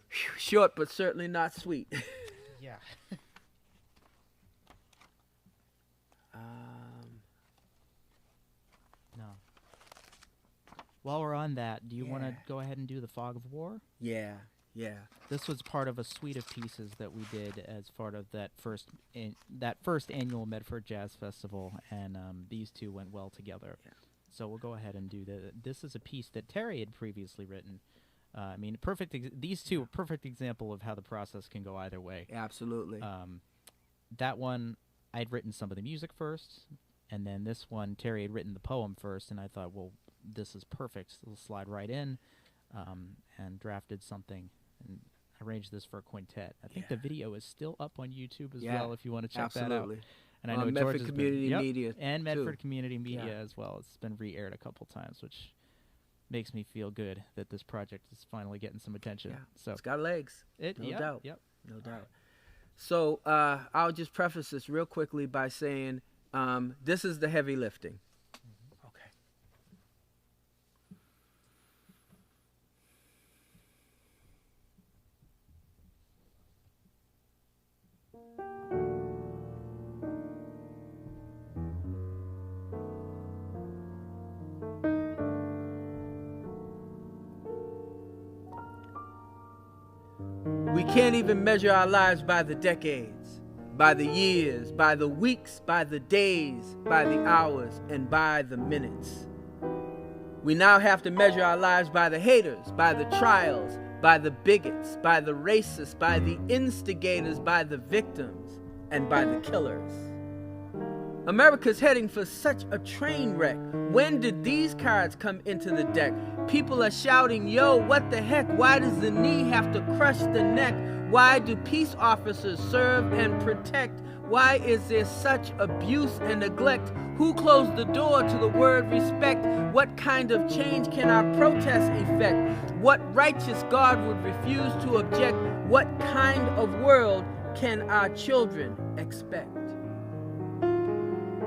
Whew, short but certainly not sweet. Yeah. No. While we're on that, do you want to go ahead and do the Fog of War? Yeah. This was part of a suite of pieces that we did as part of that first annual Medford Jazz Festival, and these two went well together. Yeah. So we'll go ahead and do that. This is a piece that Terry had previously written. These two are a perfect example of how the process can go either way. Absolutely. That one, I'd written some of the music first, and then this one, Terry had written the poem first, and I thought, well, this is perfect. So we'll slide right in, and drafted something and arranged this for a quintet. I think the video is still up on YouTube as well if you want to check that out. And I know Medford Community Media and Medford too. Community Media as well. It's been re-aired a couple times, which makes me feel good that this project is finally getting some attention. Yeah. So it's got legs. No doubt. Yep. No doubt. So I'll just preface this real quickly by saying this is the heavy lifting. Okay. We can't even measure our lives by the decades, by the years, by the weeks, by the days, by the hours, and by the minutes. We now have to measure our lives by the haters, by the trials, by the bigots, by the racists, by the instigators, by the victims, and by the killers. America's heading for such a train wreck. When did these cards come into the deck? People are shouting, yo, what the heck? Why does the knee have to crush the neck? Why do peace officers serve and protect? Why is there such abuse and neglect? Who closed the door to the word respect? What kind of change can our protest effect? What righteous God would refuse to object? What kind of world can our children expect?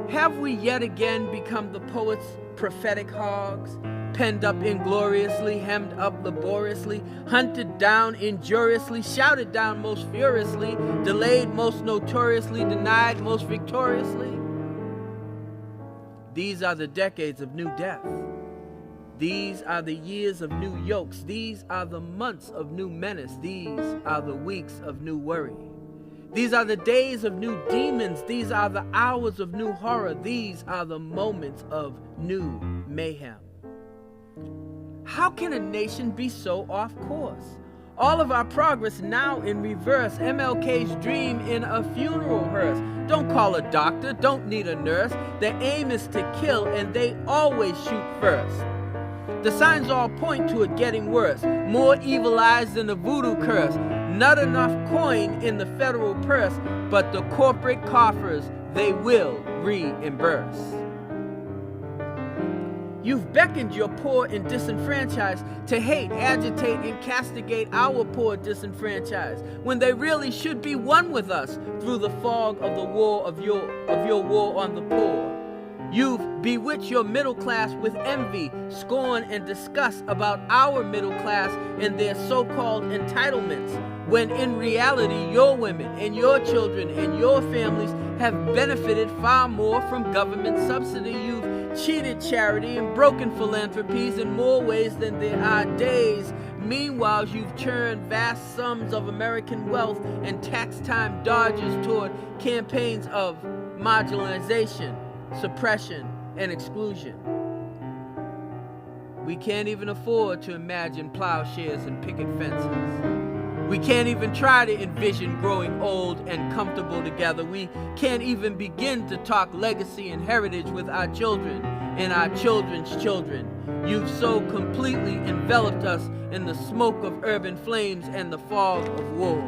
Have we yet again become the poet's prophetic hogs? Penned up ingloriously, hemmed up laboriously, hunted down injuriously, shouted down most furiously, delayed most notoriously, denied most victoriously? These are the decades of new death. These are the years of new yokes. These are the months of new menace. These are the weeks of new worry. These are the days of new demons. These are the hours of new horror. These are the moments of new mayhem. How can a nation be so off course? All of our progress now in reverse. MLK's dream in a funeral hearse. Don't call a doctor, don't need a nurse. Their aim is to kill, and they always shoot first. The signs all point to it getting worse. More evil eyes than a voodoo curse. Not enough coin in the federal purse, but the corporate coffers, they will reimburse. You've beckoned your poor and disenfranchised to hate, agitate, and castigate our poor disenfranchised, when they really should be one with us through the fog of the war of your war on the poor. You've bewitched your middle class with envy, scorn, and disgust about our middle class and their so-called entitlements, when in reality your women and your children and your families have benefited far more from government subsidy. You've cheated charity and broken philanthropies in more ways than there are days. Meanwhile, you've churned vast sums of American wealth and tax time dodges toward campaigns of marginalization, suppression, and exclusion. We can't even afford to imagine plowshares and picket fences. We can't even try to envision growing old and comfortable together. We can't even begin to talk legacy and heritage with our children and our children's children. You've so completely enveloped us in the smoke of urban flames and the fog of war.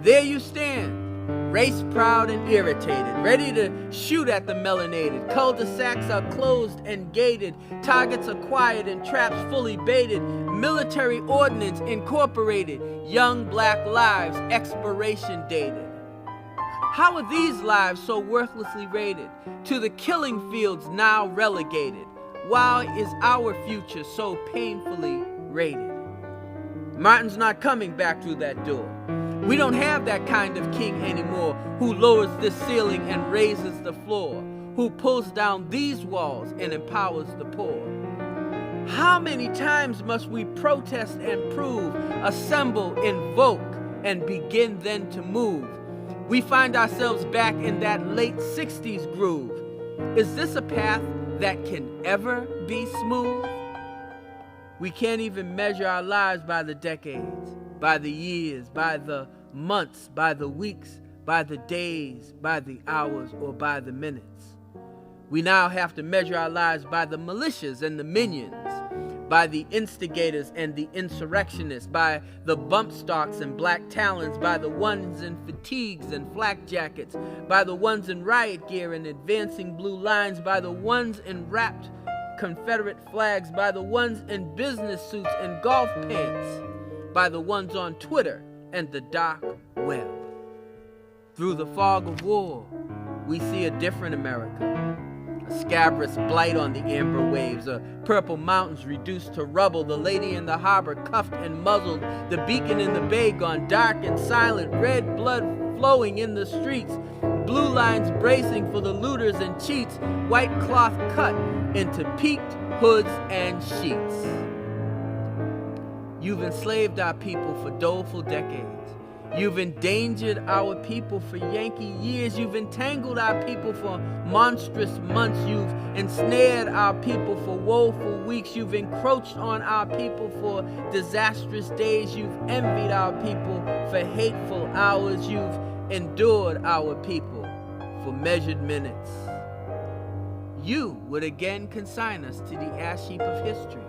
There you stand, race-proud and irritated, ready to shoot at the melanated. Cul-de-sacs are closed and gated, targets are quiet and traps fully baited, military ordnance incorporated, young black lives expiration dated. How are these lives so worthlessly rated, to the killing fields now relegated? Why is our future so painfully rated? Martin's not coming back through that door. We don't have that kind of king anymore, who lowers this ceiling and raises the floor, who pulls down these walls and empowers the poor. How many times must we protest and prove, assemble, invoke, and begin then to move? We find ourselves back in that late 60s groove. Is this a path that can ever be smooth? We can't even measure our lives by the decades, by the years, by the months, by the weeks, by the days, by the hours, or by the minutes. We now have to measure our lives by the militias and the minions, by the instigators and the insurrectionists, by the bump stocks and black talons, by the ones in fatigues and flak jackets, by the ones in riot gear and advancing blue lines, by the ones in wrapped Confederate flags, by the ones in business suits and golf pants, by the ones on Twitter and the dark web. Through the fog of war, we see a different America. A scabrous blight on the amber waves, a purple mountains reduced to rubble, the lady in the harbor cuffed and muzzled, the beacon in the bay gone dark and silent, red blood flowing in the streets, blue lines bracing for the looters and cheats, white cloth cut into peaked hoods and sheets. You've enslaved our people for doleful decades. You've endangered our people for Yankee years. You've entangled our people for monstrous months. You've ensnared our people for woeful weeks. You've encroached on our people for disastrous days. You've envied our people for hateful hours. You've endured our people for measured minutes. You would again consign us to the ash heap of history.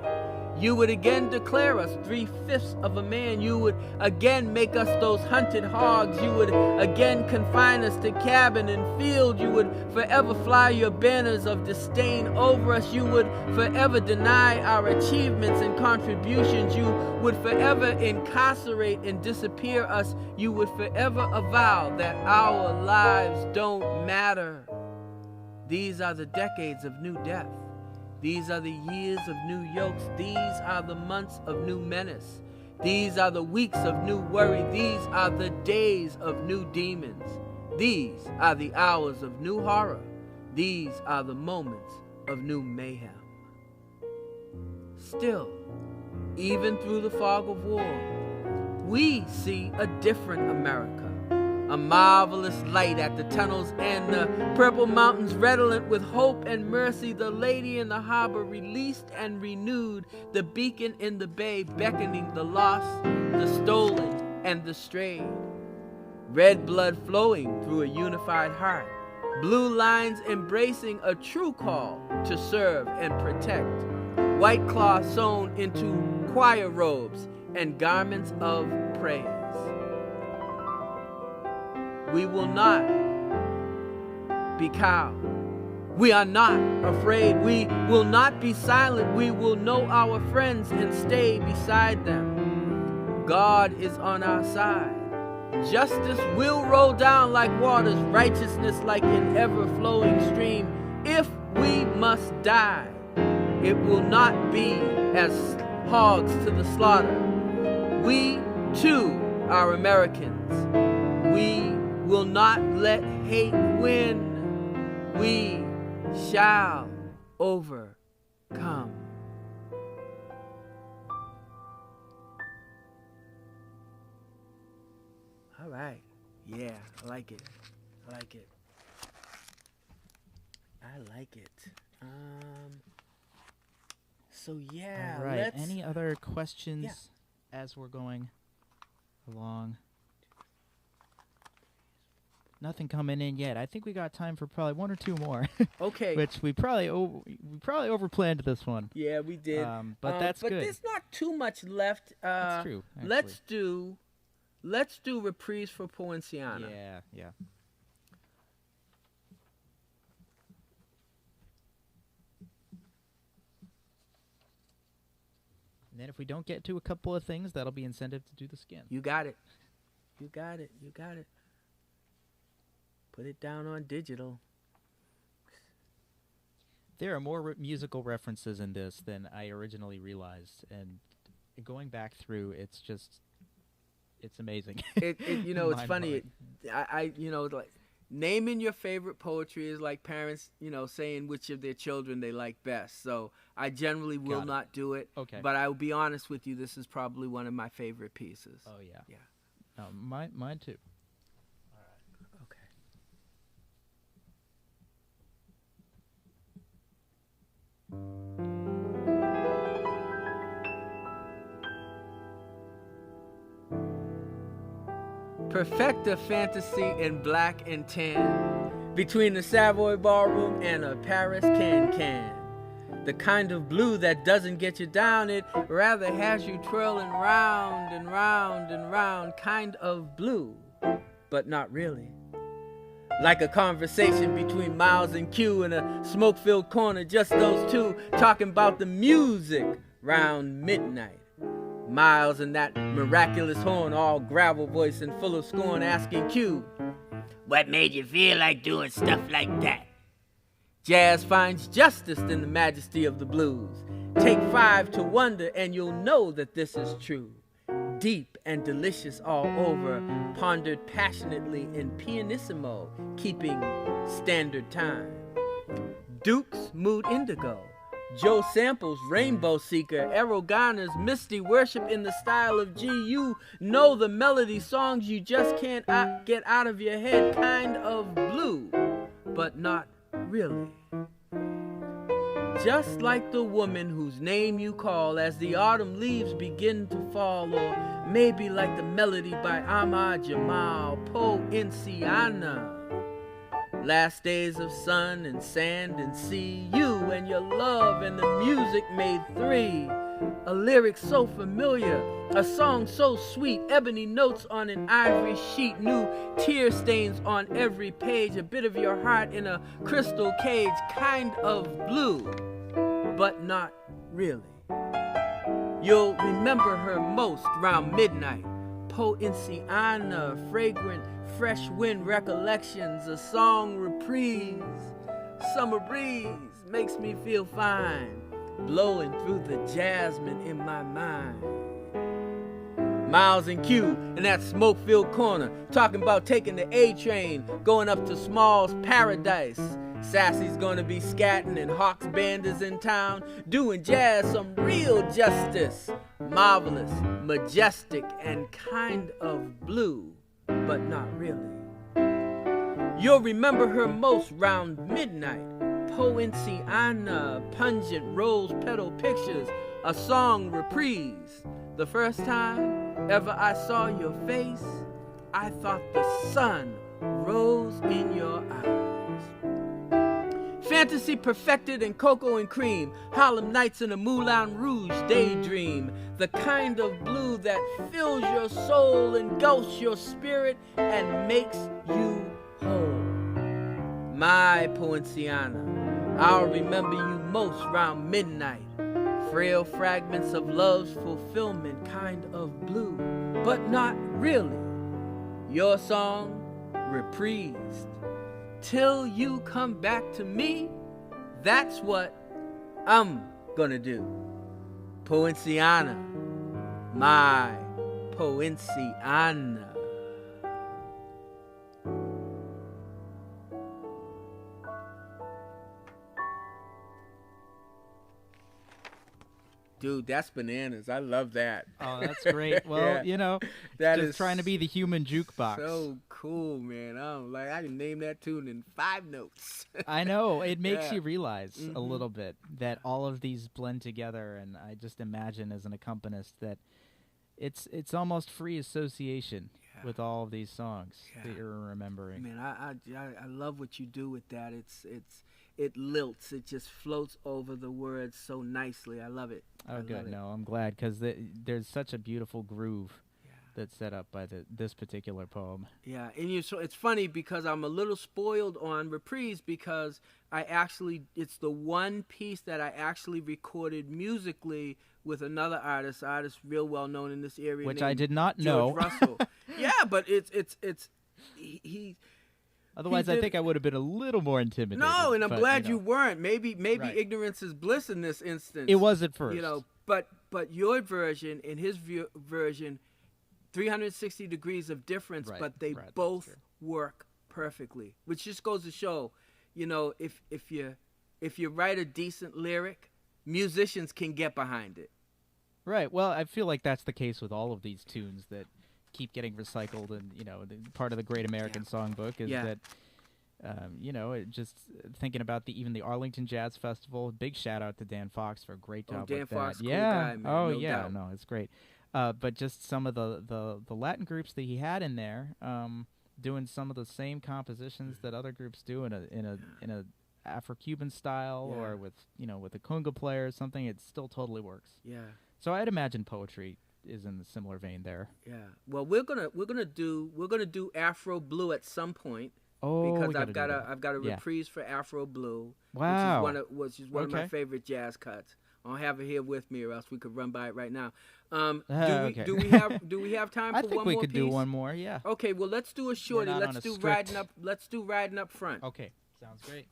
You would again declare us 3/5 of a man. You would again make us those hunted hogs. You would again confine us to cabin and field. You would forever fly your banners of disdain over us. You would forever deny our achievements and contributions. You would forever incarcerate and disappear us. You would forever avow that our lives don't matter. These are the decades of new death. These are the years of new yokes. These are the months of new menace. These are the weeks of new worry. These are the days of new demons. These are the hours of new horror. These are the moments of new mayhem. Still, even through the fog of war, we see a different America. A marvelous light at the tunnel's end, the purple mountains redolent with hope and mercy, the lady in the harbor released and renewed, the beacon in the bay beckoning the lost, the stolen, and the strayed. Red blood flowing through a unified heart, blue lines embracing a true call to serve and protect, white cloth sewn into choir robes and garments of praise. We will not be cowed. We are not afraid. We will not be silent. We will know our friends and stay beside them. God is on our side. Justice will roll down like waters, righteousness like an ever-flowing stream. If we must die, it will not be as hogs to the slaughter. We, too, are Americans. We will not let hate win. We shall overcome. All right. Yeah, I like it. I like it. I like it. So yeah, all right. let's... Any other questions as we're going along? Nothing coming in yet. I think we got time for probably one or two more. Okay. Which we probably overplanned this one. Yeah, we did. But that's but good. But there's not too much left. That's true. Actually. Let's do Reprise for Poinciana. Yeah. And then if we don't get to a couple of things, that'll be incentive to do the skin. You got it. You got it. Put it down on digital. There are more musical references in this than I originally realized, and going back through, it's amazing. It's funny. Like naming your favorite poetry is like parents, saying which of their children they like best. So I generally will not do it. Okay. But I will be honest with you, this is probably one of my favorite pieces. Oh yeah. Yeah. Mine too. Perfect a fantasy in black and tan between the Savoy Ballroom and a Paris can-can. The kind of blue that doesn't get you down, it rather has you twirling round and round and round. Kind of blue, but not really. Like a conversation between Miles and Q in a smoke-filled corner, just those two talking about the music round midnight. Miles and that miraculous horn, all gravel voice and full of scorn, asking Q, "What made you feel like doing stuff like that?" Jazz finds justice in the majesty of the blues. Take 5 to wonder and you'll know that this is true. Deep and delicious all over, pondered passionately in pianissimo, keeping standard time. Duke's Mood Indigo, Joe Sample's Rainbow Seeker, Errol Garner's Misty Worship in the style of G. You know the melody songs you just can't get out of your head. Kind of blue, but not really. Just like the woman whose name you call as the autumn leaves begin to fall, or maybe like the melody by Ahmad Jamal, Poinciana. Last days of sun and sand and sea, you and your love and the music made three. A lyric so familiar, a song so sweet, ebony notes on an ivory sheet, new tear stains on every page, a bit of your heart in a crystal cage, kind of blue, but not really. You'll remember her most round midnight, Poinciana, fragrant, fresh wind recollections, a song reprise, summer breeze makes me feel fine, blowing through the jasmine in my mind. Miles and Q in that smoke-filled corner, talking about taking the A train, going up to Small's Paradise. Sassy's gonna be scatting and Hawk's Band is in town, doing jazz some real justice. Marvelous, majestic, and kind of blue, but not really. You'll remember her most round midnight, Poinciana, pungent rose petal pictures, a song reprise. The first time ever I saw your face, I thought the sun rose in your eyes. Fantasy perfected in cocoa and cream, Harlem Nights in a Moulin Rouge daydream, the kind of blue that fills your soul, engulfs your spirit, and makes you whole. My Poinciana, I'll remember you most round midnight, frail fragments of love's fulfillment, kind of blue, but not really. Your song reprised. Till you come back to me, that's what I'm gonna do. Poinciana, my Poinciana. Dude, that's bananas. I love that. Oh, that's great. Well, Yeah. That just is trying to be the human jukebox. so cool, man. I can name that tune in 5 notes. I know. It makes Yeah. you realize a Mhm. little bit that all of these blend together, and I just imagine as an accompanist that it's almost free association Yeah. with all of these songs Yeah. that you're remembering. Man, I love what you do with that. It lilts. It just floats over the words so nicely. I love it. Oh, I good. love it. No, I'm glad because there's such a beautiful groove Yeah. that's set up by this particular poem. Yeah, and so it's funny because I'm a little spoiled on Reprise because it's the one piece that I actually recorded musically with another artist real well known in this area, Which named I did not George know. Russell. Yeah, but he Otherwise, I did- think I would have been a little more intimidated. No, and I'm but, glad you you know, weren't. Maybe Right. ignorance is bliss in this instance. It was at first. But your version and his version, 360 degrees of difference, Right, but they right, that's both true. work perfectly, which just goes to show, if you write a decent lyric, musicians can get behind it. Right. Well, I feel like that's the case with all of these tunes that keep getting recycled, and part of the Great American Songbook is Yeah. that. It just thinking about even the Arlington Jazz Festival. Big shout out to Dan Fox for a great job Dan with Fox, that. cool Yeah. guy, man, Oh no yeah. doubt. No, it's great. But just some of the Latin groups that he had in there, doing some of the same compositions that other groups do in a Afro-Cuban style, Yeah. or with a conga player or something. It still totally works. Yeah. So I'd imagine poetry is in a similar vein there. Yeah. Well, we're gonna do Afro Blue at some point. Oh, Because we gotta do that. I've got a Yeah. reprise for Afro Blue, Wow. which is one of my Okay. favorite jazz cuts. I don't have it here with me, or else we could run by it right now. Okay. Do we have time I for think one we more could piece? do one more. Yeah. Okay, well let's do a shorty. not on Let's a do strict- riding up front. Okay, sounds great.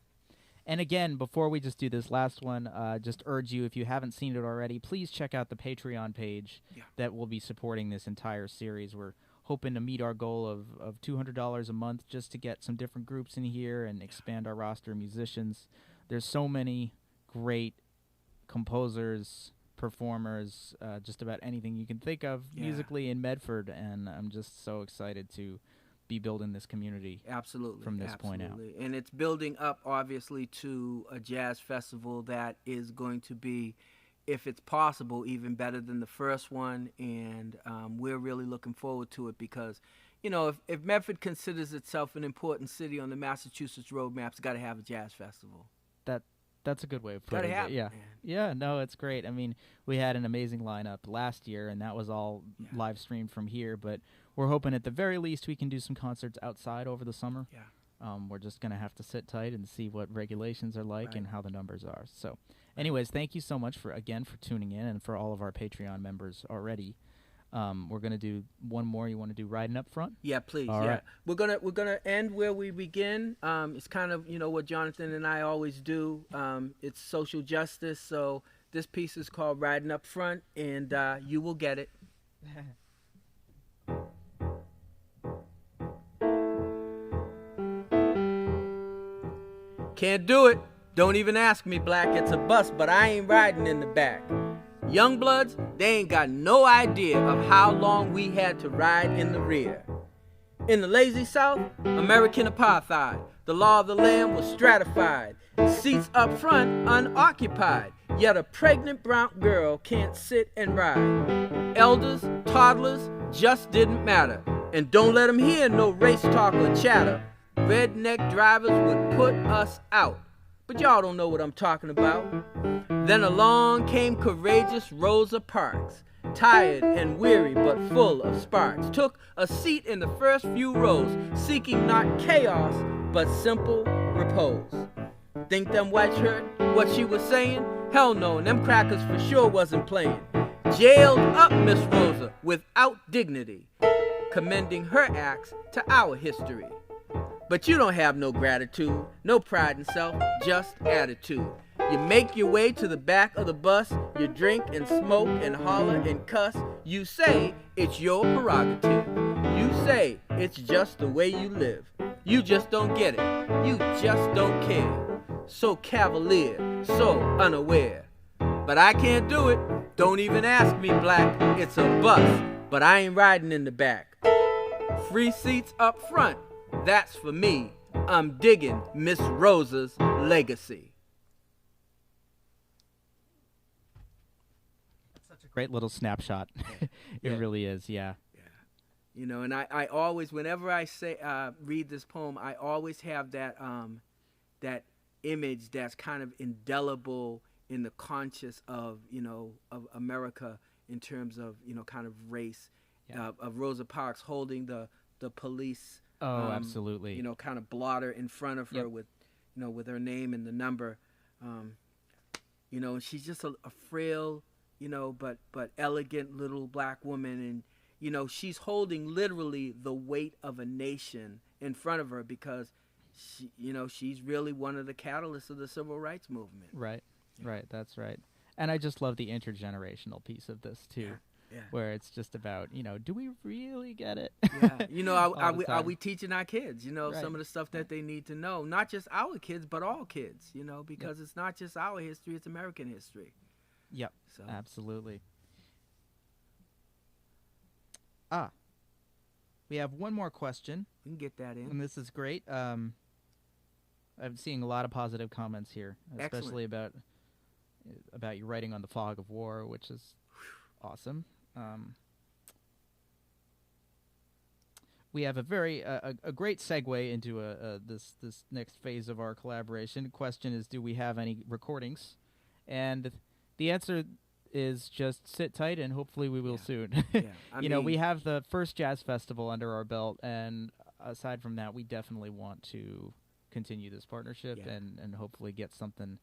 And again, before we just do this last one, just urge you, if you haven't seen it already, please check out the Patreon page that will be supporting this entire series. We're hoping to meet our goal of $200 a month just to get some different groups in here and expand our roster of musicians. There's so many great composers, performers, just about anything you can think of musically in Medford, and I'm just so excited to be building this community. Absolutely. From this point out. And it's building up, obviously, to a jazz festival that is going to be, if it's possible, even better than the first one. And we're really looking forward to it because, you know, if Medford considers itself an important city on the Massachusetts roadmap, it's got to have a jazz festival. That's a good way of putting it. Yeah. Man. Yeah, no, it's great. I mean, we had an amazing lineup last year, and that was all live streamed from here, but we're hoping at the very least we can do some concerts outside over the summer. Yeah. We're just going to have to sit tight and see what regulations are like and how the numbers are. So, anyways, thank you so much for tuning in, and for all of our Patreon members already. We're gonna do one more. You want to do Riding Up Front? Yeah, please. All right. We're gonna end where we begin. It's kind of, you know, what Jonathan and I always do. It's social justice. So this piece is called Riding Up Front, and you will get it. Can't do it. Don't even ask me, Black. It's a bus, but I ain't riding in the back. Young bloods, they ain't got no idea of how long we had to ride in the rear. In the lazy South, American apartheid, the law of the land was stratified. Seats up front unoccupied, yet a pregnant brown girl can't sit and ride. Elders, toddlers, just didn't matter. And don't let them hear no race talk or chatter. Redneck drivers would put us out. But y'all don't know what I'm talking about. Then along came courageous Rosa Parks, tired and weary but full of sparks. Took a seat in the first few rows, seeking not chaos but simple repose. Think them whites heard what she was saying? Hell no, and them crackers for sure wasn't playing. Jailed up Miss Rosa without dignity, commending her acts to our history. But you don't have no gratitude, no pride in self, just attitude. You make your way to the back of the bus, you drink and smoke and holler and cuss. You say it's your prerogative. You say it's just the way you live. You just don't get it. You just don't care. So cavalier, so unaware. But I can't do it. Don't even ask me, Black. It's a bus, but I ain't riding in the back. Free seats up front. That's for me. I'm digging Miss Rosa's legacy. That's such a great little snapshot. It really is, yeah. You know, and I always, whenever I say read this poem, I always have that that image that's kind of indelible in the conscious of, you know, of America in terms of, you know, kind of race, of Rosa Parks holding the police. Oh, absolutely. You know, kind of blotter in front of her with, you know, with her name and the number. You know, and she's just a frail, you know, but elegant little black woman. And, you know, she's holding literally the weight of a nation in front of her because, she, you know, she's really one of the catalysts of the civil rights movement. Right, right. That's right. And I just love the intergenerational piece of this, too. Yeah. Where it's just about, you know, do we really get it? Yeah. You know, are we teaching our kids, you know, some of the stuff that they need to know? Not just our kids, but all kids, you know, because it's not just our history, it's American history. Yep, so. Absolutely. We have one more question. We can get that in. And this is great. I'm seeing a lot of positive comments here, especially about you writing on the fog of war, which is awesome. We have a very a great segue into this next phase of our collaboration. The question is, do we have any recordings? And the answer is just sit tight, and hopefully we will soon. You know, we have the first jazz festival under our belt, and aside from that, we definitely want to continue this partnership and hopefully get something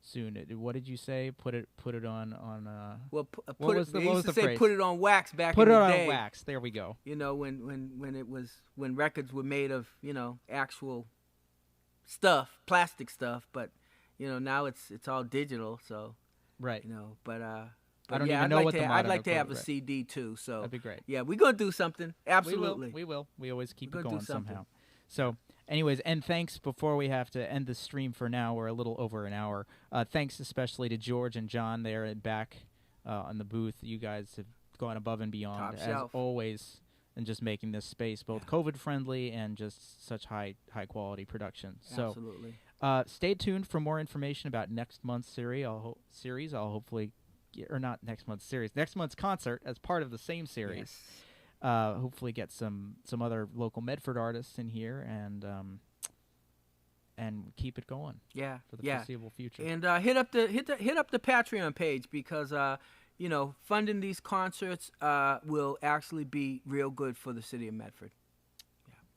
soon. What did you say? Put it on. Well, what was the phrase? Put it on wax back in the day. Put it on wax. There we go. You know, when records were made of, you know, actual stuff, plastic stuff, but you know, now it's all digital. So right. You know, but I don't even know what the I'd like to have a CD too. So that'd be great. Yeah, we're gonna do something. Absolutely, we will. We always keep it going somehow. So. Anyways, and thanks, before we have to end the stream for now, we're a little over an hour, thanks especially to George and John there and back on the booth. You guys have gone above and beyond, as always, in just making this space both COVID-friendly and just such high quality production. Absolutely. So stay tuned for more information about next month's series. I'll hopefully, or not next month's series, next month's concert as part of the same series. hopefully get some other local Medford artists in here and keep it going. Yeah, for the foreseeable future. And hit up the Patreon page, because funding these concerts will actually be real good for the city of Medford.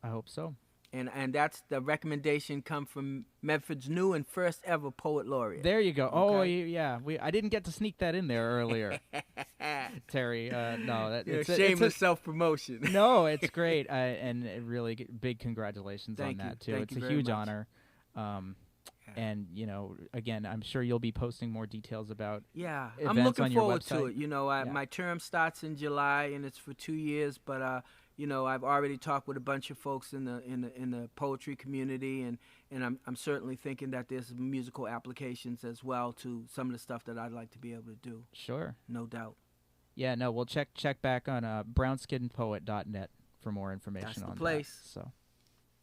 I hope so. And that's the recommendation come from Medford's new and first ever poet laureate. There you go. Okay? Oh, yeah. I didn't get to sneak that in there earlier, Terry. No, it's shameless self-promotion. No, it's great, and really big congratulations on that too. Thank it's you a very huge much. honor. And again, I'm sure you'll be posting more details about I'm events looking on your forward website. to it. My term starts in July, and it's for 2 years. But I've already talked with a bunch of folks in the poetry community, and I'm certainly thinking that there's some musical applications as well to some of the stuff that I'd like to be able to do. Sure, no doubt. Yeah, no, we'll check back on brownskinpoet.net for more information That's the on place. that. So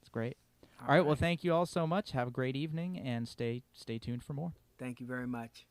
it's great. All right. Well, thank you all so much. Have a great evening, and stay tuned for more. Thank you very much.